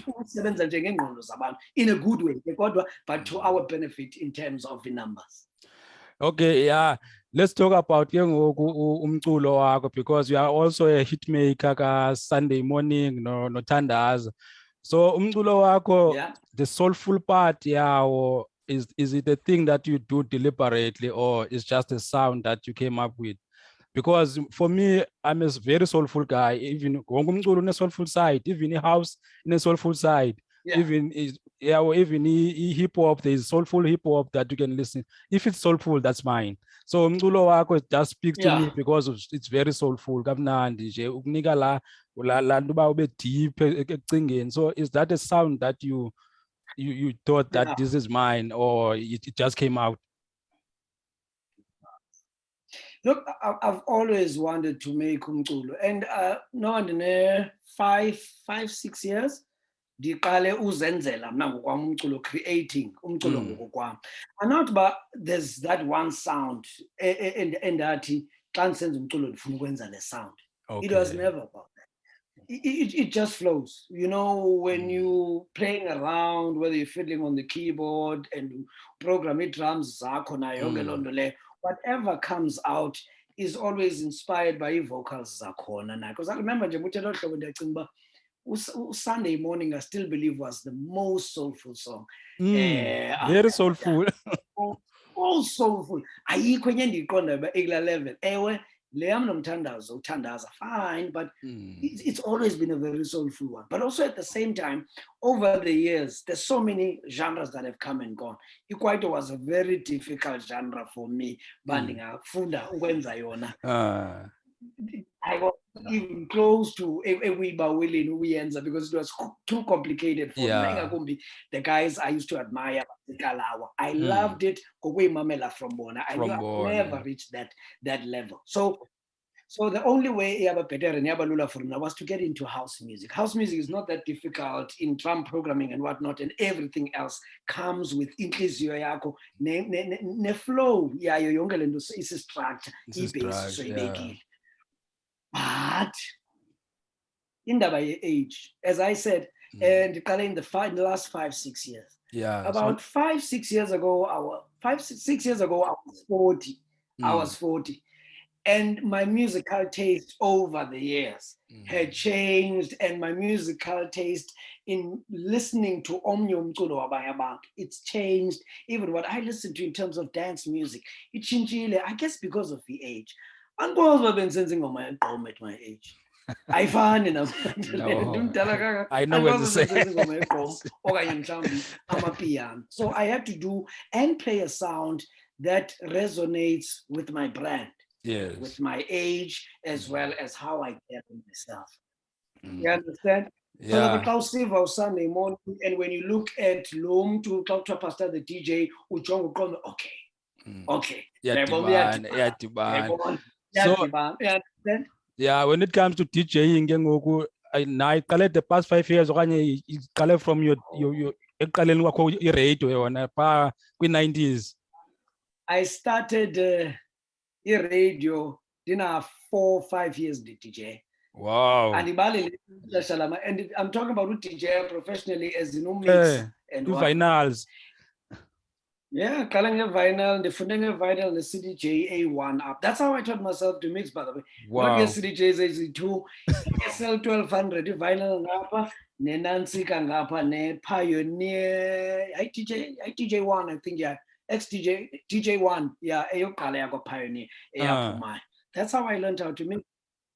in a good way, but to our benefit in terms of the numbers. Okay, let's talk about umculo wakho, because you are also a hit maker ka Sunday morning no Tandaza. So umculo wakho, the soulful part yawo, is it a thing that you do deliberately, or is just a sound that you came up with? Because for me, I'm a very soulful guy. Even umculo une soulful side, even house in a soulful side. Even even hip hop, there is soulful hip hop that you can listen. If it's soulful, that's mine. So umculo wakho just speaks to me because it's very soulful. Kamnandi nje ukunika la nto uba ube deep ekucingeni. So is that a sound that you thought that this is mine, or it just came out? Look, I've always wanted to make umculo, and no, in 5-6 years, ndiqale uzenzela mna ngokwam umculo, creating umculo ngokwam. And not but there's that one sound endathi xa ndisenza umculo ndifuna ukwenza le sound. It was never about that. It just flows. You know, when you playing around, whether you're fiddling on the keyboard and program drums zakho nayo yonke loo nto leyo, whatever comes out is always inspired by vocals zakhona na. Because I remember nje muthe lo hlobo ndiyacinga uba Sunday Morning, I still believe, was the most soulful song. Very soulful. All soulful. Ayikho enye endiyiqonda uba ekula level. Ewe, le yam nomthandazo uthandaza, fine, but it's always been a very soulful one. But also at the same time, over the years, there's so many genres that have come and gone. Ikwaito was a very difficult genre for me. Bandingafunda ukwenza yona. I was even close to because it was too complicated for me. The guys I used to admire, I loved it. From Bona, I never reached that level. So the only way was to get into house music. House music is not that difficult in drum programming and whatnot, and everything else comes with inhliziyo yakho ne flow yayo yonke lento isistructure, i-bass soyibekile. But indaba ye-age, as I said, and in the last 5-6 years. About 5-6 years ago, 5-6 years ago, I was 40. I was 40. And my musical taste over the years had changed, and my musical taste in listening to omnye umculo wabanye abantu, it's changed. Even what I listen to in terms of dance music, it changed, I guess, because of the age. And I've been sensing on my home at my age. I find I know what to say. I'm a piano. So I had to do and play a sound that resonates with my brand, with my age, as well as how I carry myself. You understand? So the Sunday morning, and when you look at Loom to talk to Pastor the DJ, okay. So when it comes to DJing, I collect the past 5 years, collect from your radio pa 90s. I started radio in 4-5 years the DJ. Wow. And I'm talking about DJ professionally as mix and finals. Yeah, calling a vinyl, the funding a vinyl, the CDJ A1 up. That's how I taught myself to mix, by the way. Wow. Not just CDJ A2, SL 1200, vinyl ngapa, ne Nancy Kangapa, ne Pioneer, ITJ1, I think, TJ1, Ayo Kale, I got Pioneer, That's how I learned how to mix.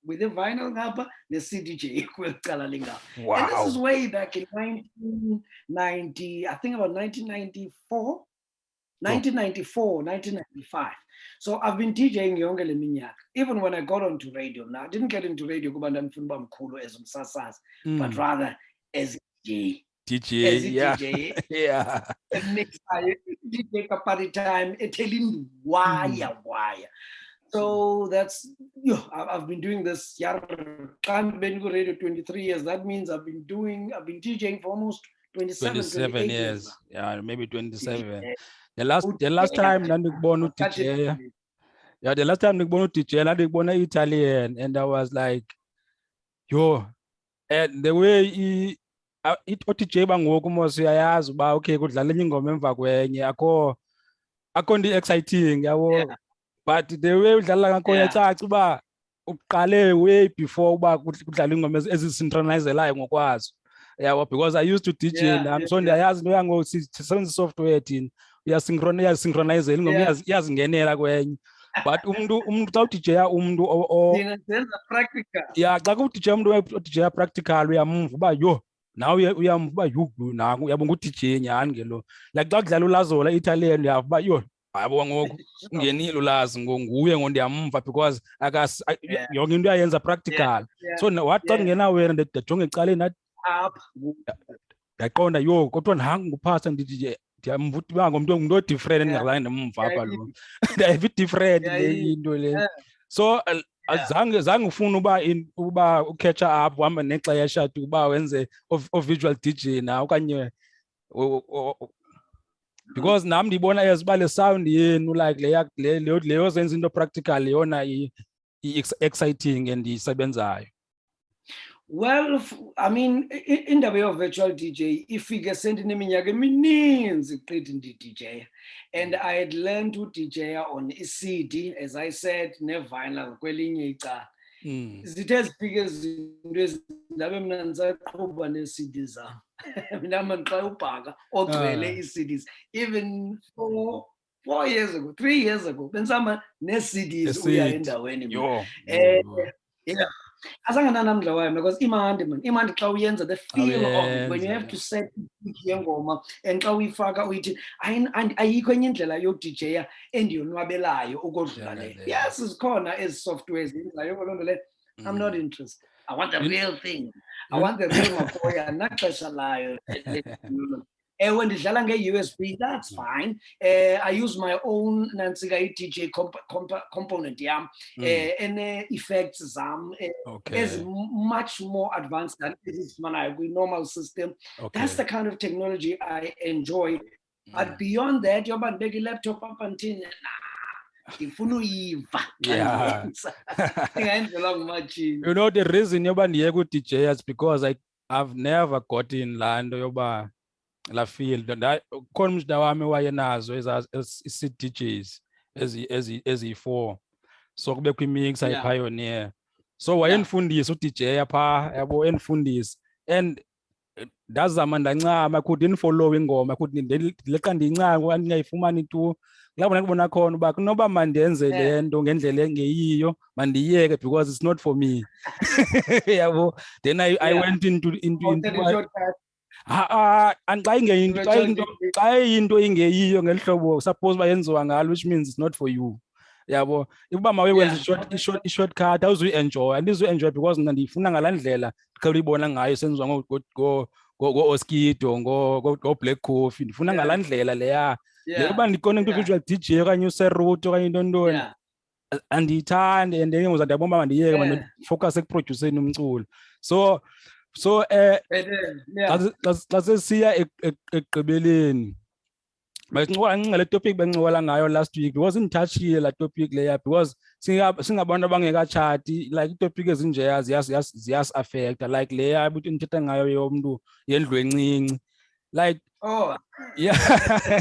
With the vinyl ngapa, the CDJ with Kalalinga. Wow. And this is way back in 1990, I think about 1994. 1995. So I've been DJing younger than Minyak. Even when I got onto radio, now I didn't get into radio as but rather as DJ. DJ, yeah. And next time, DJ party time, telling wire. So that's, I've been doing this. Can't been radio 23 years. That means I've been DJing for almost 27 years. Yeah, maybe 27. The last time Nandikbono DJ, the last time Nandikbono DJ, Nandikbono Italian, and I was like, and the way it OTJ bangoku mos uyayazi uba okay kudlala ingoma emva kwenye akho ndi exciting yabo. but the way udlala ngakho yacaca uba uqale way before uba kudlala ingoma ezisynchronize-layo ngokwazo. Yeah, because I used to DJ nami, so ndiyayazi into yango sisebenzisa software thina uyasynchronize ingoma iyazingenela kwenye. But umuntu xa udija umuntu practical. Yeah, xa udj umuntu odija practical uyamva uba yo nawe uyamva uba yho naku uyabonga udj nyhani ngelo. Like xa kudlala ulazola Italian uyava uba yo yabo ngoku ungenile ulazi nguye ngondiyamva because yonke into uyayenza practical. So wathi xa kungena wena ndijonga ecaleni nathi ndaqonda yo kodwa nangu nguphasa ndithi ndiyamva uthi uba ngumntu odifferent endingazange ndimva apha lo. Ndayiva i-different le into le. So zange ufuna uba ucatch up uhamba nexesha uba wenze o-visual DJ na okanye because nami ndibona uba le sound yenu like leyo zenza into practical yona i-exciting and isebenzayo. Well, I mean, in the way of virtual DJ, if we get sent in a means DJ, and I had learned to DJ on a CD, as I said, never vinyl, it has figures CDs. CDs. Even 4 years ago, 3 years ago, when someone CDs we are in the way. Yeah. Because imandi xa uyenza the feel of it when you have to set ngoma and xa uyifaka uyithi ayikho enye indlela yodija endiyonwabelayo ukodlula le. Yes, zikhona ezi softwares enzayo loo nto le. I'm not interested. I want the real thing. I want the real makoya naxesha layo. When ndidlala nge-USB, that's fine. I use my own DJ component and effects is much more advanced than this normal system. That's the kind of technology I enjoy. But beyond that, you're about big laptop up until yeah. You know the reason you're about DJ is because I've never got in land yoba la field khona umntu wami wayenazo ezi-DJs ezi-4 so kube kwi-mix ayipioneer so wayenifundisa udj apha yabo endifundisa and ndazama ndancama could infollow ingoma could leqa ndiyincanga ndingayifumani tu kulapho ndibona khona uba kunoba mandenze le nto ngendlela engeyiyo mandiyeke because it's not for me. Yabo then I went into and xa into ingeyiyo ngelihlobo suppose uba yenziwa ngalo which means it's not for you. Yabo ukuba mawenze i-shortcut awuzuyi-enjoy andizuyi-enjoy because mna ndiyifuna ngalaa ndlela ndiqhela uyibona ngayo senziwa ngo-Oskido ngo-Black Coffee ndifuna ngalaa ndlela leya le uba ndiconnect u-virtual DJ okanye userut okanye intoni andiyithandi and then ndiyabona uba mandiyeke mandifocus ekuproduceni umculo so xa sesiya ekugqibeleni masincokola le topic bencokola ngayo last week because indithashile la topic leya because singabantu abangekatshati like itopic ezinjeya ziyas-affecta like leya buthi ndithetha ngayo yomntu yendlu encinci like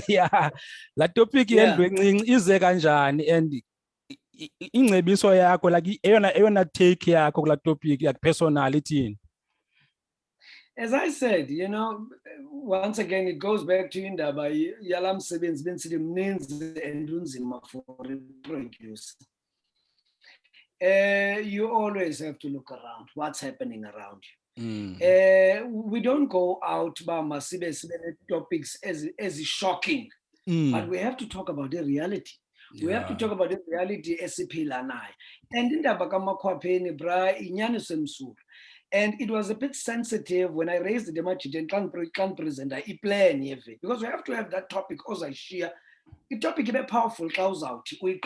yeah la topic yendlu encinci ize kanjani and ingcebiso yakho like eyona take yakho kula topic like personality. As I said, you know, once again, it goes back to indaba yalam sebenzi bensidi mninzi and unzima for a producer. You always have to look around what's happening around you. We don't go out by masibe topics as shocking, but we have to talk about the reality. We have to talk about the reality esiphila nayo. And indaba kamakhwapheni bra inyani semsuru. And it was a bit sensitive when I raised the demand and can't present a plan because we have to have that topic also I share. The topic is powerful cause out we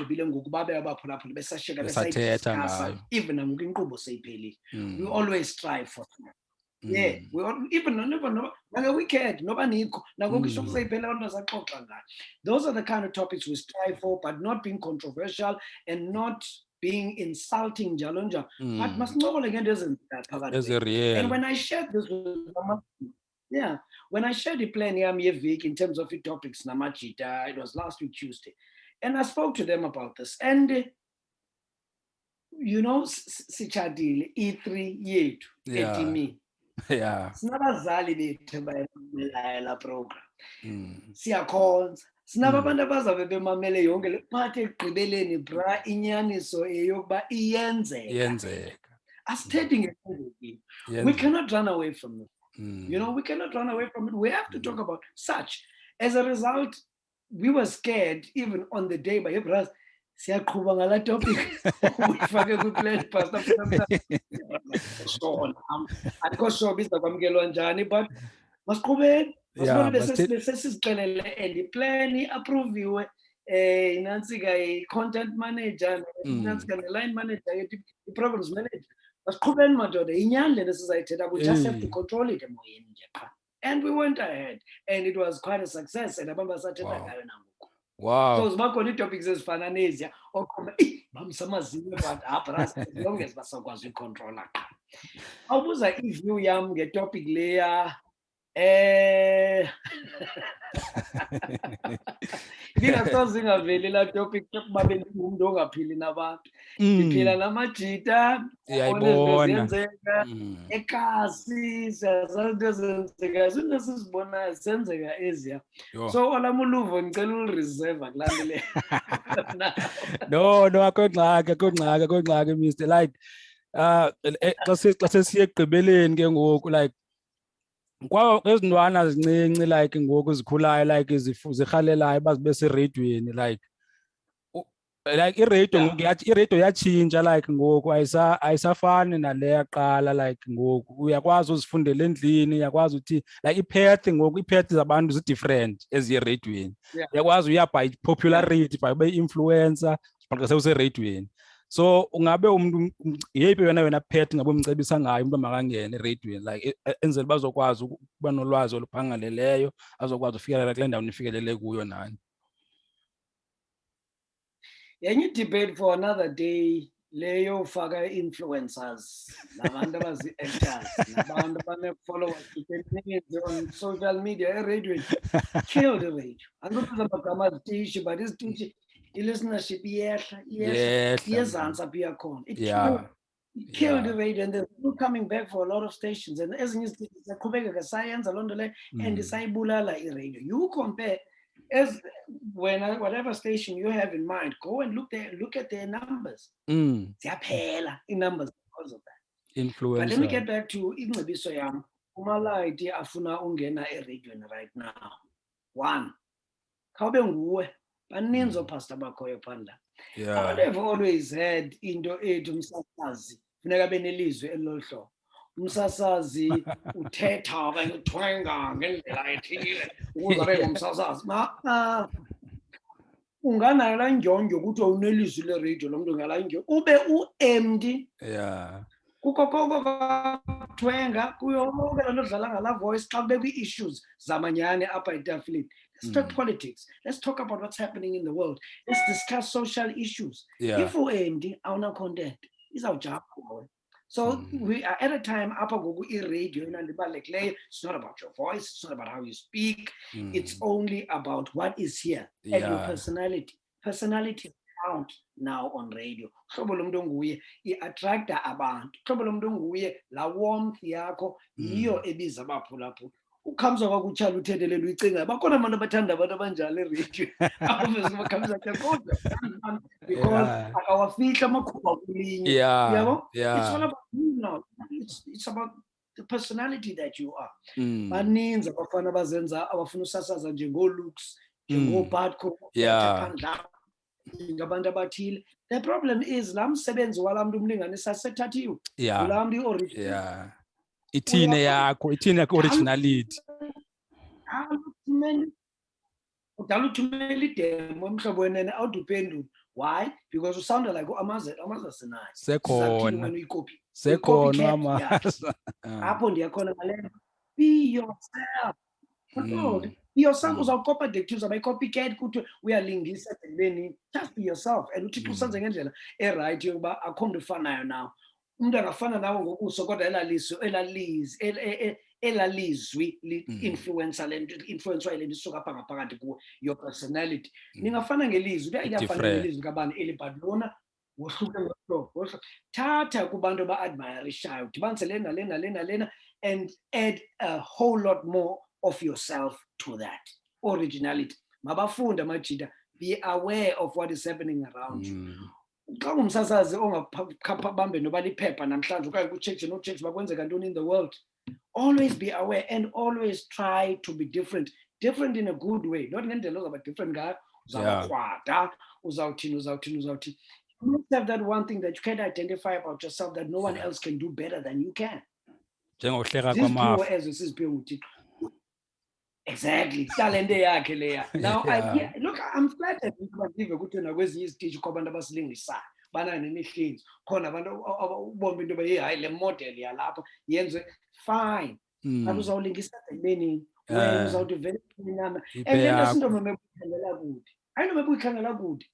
even we always strive for that. Yeah, we even never know wicked nobody those are the kind of topics we strive for, but not being controversial and not being insulting Jalonja, but must know again doesn't that real. And when I shared this with when I shared the plan in terms of the topics Namachita, it was last week Tuesday, And I spoke to them about this. And, you know, sichadile, E3 yethu, etimi. Yeah. Sinabazali bethu bayimamelayo la program. Mm. Siyakhonza. Sinabantu abazabe bemamele yonke le phathe ekugqibeleni bra inyaniso eyokuba iyenzeka. Asithethe ngeqiniso. We cannot run away from it. You know, we cannot run away from it. We have to talk about such. As a result, we were scared even on the day by Hebrews. Siyaqhuba ngala topic uyifake ku-plan pastor andikho sure biza kwamkelwa njani but masiqhubeni masibone besesizixelele and iplan i-approviwe inantsika i-content manager inantsika ne-line manager i-programs manager masiqhubeni madoda yinyani lento sizayithetha we just have to control it emoyeni nje qha. And we went ahead and it was quite a success and abantu basathetha ngayo nangoku. Wow. So ziba khona ii-topics ezifana neziya oqhoma bamsamaziwe but abras as long as basakwazi uyicontrola qha. Awubuza i-view yam ngetopic leya ingasoze ingaveli laa topic yokuba bendingumntu ongaphili nabantu. Ndiphila namajita izinto ziyenzeka ekasi siyazazi into ezenzekayo zinto esizibonayo zisenzeka eziya. So olam uluvo ndicela ulireserva kulaa nto leyo. No, akho ngxaki Mr. Like xa sesiye ekugqibeleni ke ngoku like kwezintwana zincinci like ngoku zikhulayo like zirhalelayo bazibe sereyidweni like iradio ngoku iradio yatshintsha like ngoku ayisafani nale yaqala like ngoku uyakwazi uzifundela endlini uyakwazi uthi like ipath zabantu zi-different eziyereyidweni uyakwazi uyabha i-popularity by influencer xa sewusereyidweni. So ungabe umuntu yeyiphi wena path ngabe umcebisa ngayo umuntu makangene ereyidweni like enzela bazokwazi ukuba nolwazi oluphangaleleyo azokwazi ufikelela kule ndawo nifikelele kuyo nani. Yenye debate for another day leyo faka influencers nabantu abazi-actors nabantu abane-followers on social media ereyidweni kill the radio. Andikubiza amagama azitishi but izitishi i-listenership iyezantsi apha iyakhona. It killed the radio and they're still coming back for a lot of stations and ezinye izitishi ziyaqhubekeka sayenza loo nto leyo and isayibulala iradio. You compare as whatever station you have in mind, go and look at their numbers. Ziyaphela i-numbers because of that. Influencer. But let me get back to ingcebiso yam. Umalaiti afuna ungena eradiweni right now. One, khawube nguwe. Baninzi oopastor bakhoyo phandle. Abantu have always had into ethi umsasazi funeka benelizwi elilolu hlobo. Umsasazi uthetha okanye uthwenga ngendlela ethile ukuze abe ngumsasazi. Unganayo laa njonjo ukuthi unelizwi leradio lo mntu ngalaa njonjo ube u-empty. Kuko koko kwathwenga kuyo konke laa nto odlala ngalaa voice xa kubekho ii-issues zamanyani apha etafileni. Let's talk politics. Let's talk about what's happening in the world. Let's discuss social issues. If u-empty awuna content izawujapha ngawe. So we are at a time apha ngoku i-radio enandibalulekileyo. It's not about your voice. It's not about how you speak. It's only about what is here and your personality. Personality count now on radio. Hlobo lomntu onguye i-attracta abantu. Hlobo lomntu onguye la warmth yakho yiyo ebiza abaphulaphula. Ukhamza kwakutshalo uthethelele uyicingayo bakhona abantu abathanda abantu abanjalo eradio abaveze bakhamza kodwa because akawafihla amakhuba kulinye yabo. It's all about you now. It's about the personality that you are. Baninzi abafana abazenza abafuna usasaza njengolooks njengobadco phandla ngabantu abathile. The problem is laa msebenzi walaa mntu umlinganisa sethathiwe kulaa mntu i-original. Ithine yakho originality. Udala uthumela idemo umhlobo wenene awuduphendula. Why? Because usounda like u-Amaza Sinai. Sekhona Amaza. Apho ndiyakhona ngale be yourself. Be yourself. Uzawukopa detective uzawubayi-copycat kuthi uyalingisa ekubeni just be yourself and uthixo usenze ngendlela erayithi yokuba akho mntu ufanayo nawe. Umuntu angafana nawe ngokuso kodwa elaliso elalizwi influencer le lisuka apha ngaphakathi kuwe, your personality. Ningafana ngelizwi, liyafana ngelizwi kabani but lona wohluke ngohlobo. Thatha kubantu aba-admirishayo, dibanise lena and add a whole lot more of yourself to that originality. Mabafunda majida, be aware of what is happening around you. Xa ungumsasazi ongabambe noba liphepha namhlanje okanye kucheche nocheche bakwenzeka ntoni in the world, always be aware and always try to be different in a good way, not ngendlela ozawuba different ngayo, uzawukrwada, uzawuthini. You must have that one thing that you can identify about yourself that no one else can do better than you can. Ziziphiwo ezo siziphiwe nguThixo. Exactly, talente yakhe leya. Now look, I'm flattered ukuba ndive ukuthi nakwezinye iziteji kwabantu abasilingisayo bana neMihlinzo khona abantu ubombe into hayi le model yalapha yenze fine. But uzawulingisa ekubeni wena uzawudevelop inama and lento sinto mebuyikhangela kude. Ayino mebuyikhangela kude.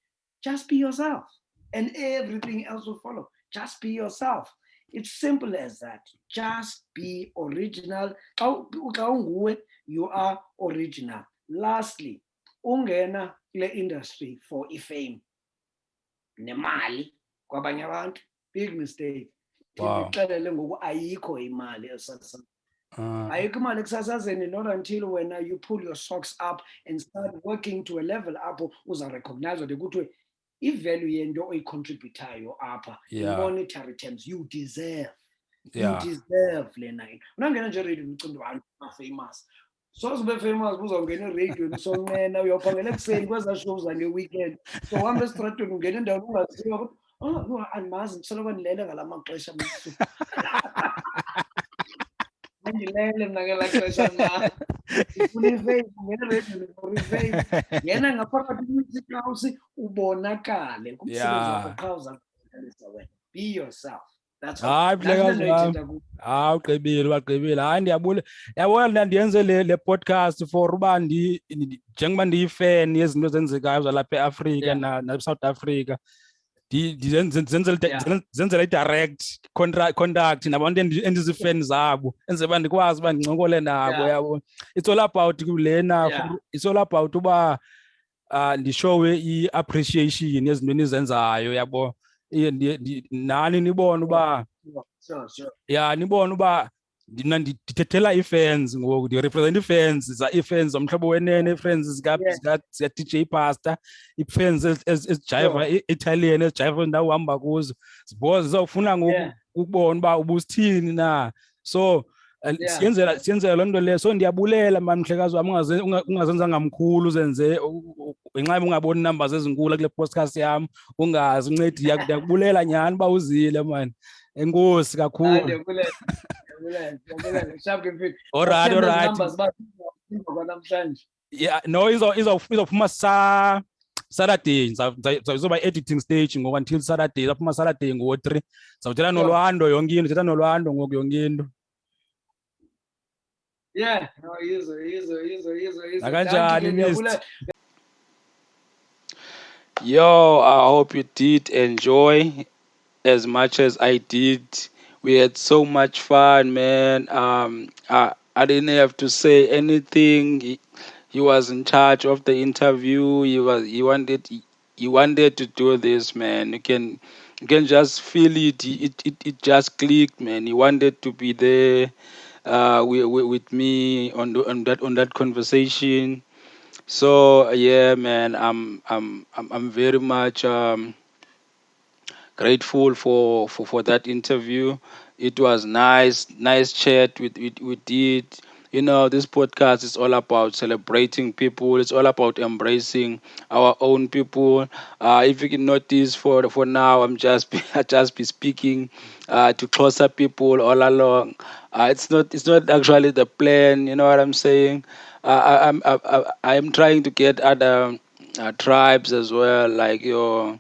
Just be yourself and everything else will follow. Just be yourself. It's simple as that. Just be original. You are original. Lastly, ungena kule industry for fame. Nemali kwabanye abantu, big mistake. Ndixelele ngoku ayikho imali esasazeni. Ayikho imali ekusasazeni, not until when you pull your socks up and start working to a level apho uzarecognizwa de kuthiwe i-value yento oyicontributayo apha in monetary terms you deserve. You deserve lena. Unangena nje radio ucinga abantu famous. So ube famous uzawungena radio nisonqena uyophangela ekuseni kweza shows zange-weekend. So uhambe estratweni ungena endaweni ungaziwa ukuthi andimazi ndisoloko ndilele ngala maxesha msu. Andilele mna ngelaa xesha na. Ufuna ifame, ungena radio for ifame. Yena ngaphakathi kwi-music house ubonakale kumsebenzi wakho qha uzaqalisa wena. Be yourself. Hayi ugqibile hayi yabona ndiyenze le podcast for uba njengoba ndiyi-fan yezinto ezenzekayo zalapha eAfrika na-South Africa, zenzela i-direct contact nabantu endizii-fan zabo enzela uba ndikwazi uba ndincokole nabo yabo. It's all about lena, it's all about uba ndishowe i-appreciation yezinto enizenzayo yabo. Nani nibone uba nibone uba ndithethela ii-fans ngoku, ndirepresent ii-fans ii-fans zomhlobo wenene, ii-fans zika-DJ Pastor, ii-fans ezijayiva i-Italian, ezijayiva indawo uhamba kuzo, zizawufuna ngoku ukubona uba ubusithini na. So siyenzela loo nto leyo. So ndiyabulela mani mhlekazi wam, ungazenzanga mkhulu, uzenze ngenxa ungaboni numbers ezinkulu kule podcast yam, ungazi uncedi. Ndiyakubulela nyhani uba uzile mani. Enkosi kakhulu. Alright. No, izawuphuma Saturday. Izoba editing stage ngoku until Saturday. Izawuphuma Saturday ngo-3. Zawuthetha noLwando yonke into, uthetha noLwando ngoku yonke into. Yo, I hope you did enjoy as much as I did. We had so much fun, man. I didn't have to say anything. He was in charge of the interview. He wanted to do this, man. You can just feel it. It just clicked, man. He wanted to be there with me on that conversation. So yeah, man, I'm very much grateful for that interview. It was nice chat we did. This podcast is all about celebrating people. It's all about embracing our own people. If you can notice, for now, I just be speaking to closer people all along. It's not actually the plan. You know what I'm saying? I'm trying to get other tribes as well, like your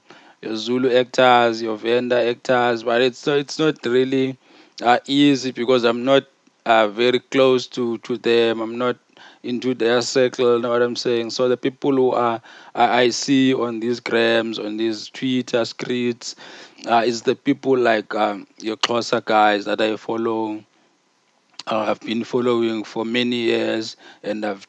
Zulu actors, your Venda actors, but it's not really easy because I'm not very close to them. I'm not into their circle. You know what I'm saying? So the people who I see on these grams, on these Twitter screeds, is the people like your closer guys that I follow I've been following for many years, and I've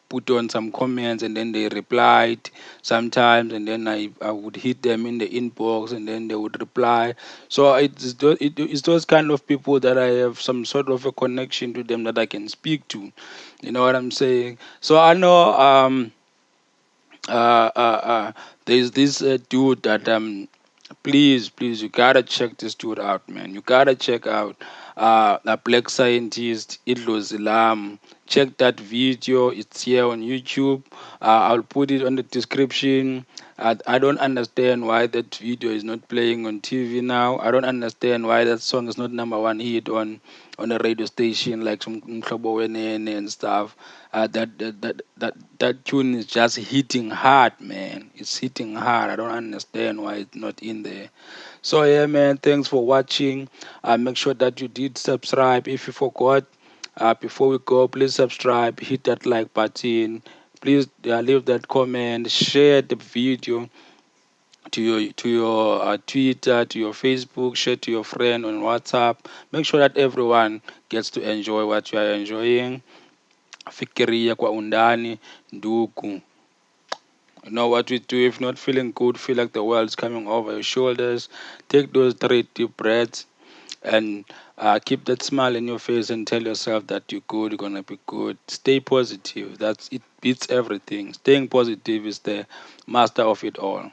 put on some comments, and then they replied sometimes, and then I would hit them in the inbox, and then they would reply. So it's those kind of people that I have some sort of a connection to them that I can speak to. You know what I'm saying? So I know there's this dude that please you gotta check this dude out, man. You gotta check out a black scientist Idlo. Check that video, it's here on YouTube. I'll put it on the description. I don't understand why that video is not playing on TV now. I don't understand why that song is not number one hit on a radio station like some umhlobo wenene and stuff. That tune is just hitting hard, man. It's hitting hard. I don't understand why it's not in there. So yeah, man. Thanks for watching. Make sure that you did subscribe. If you forgot, before we go, please subscribe. Hit that like button. Please leave that comment. Share the video to your Twitter, to your Facebook. Share to your friend on WhatsApp. Make sure that everyone gets to enjoy what you are enjoying. Fikiria kwa undani, ndugu. You know what we do if not feeling good, feel like the world's coming over your shoulders. Take those 3 deep breaths and keep that smile in your face and tell yourself that you're good, you're gonna be good. Stay positive. That's it beats everything. Staying positive is the master of it all.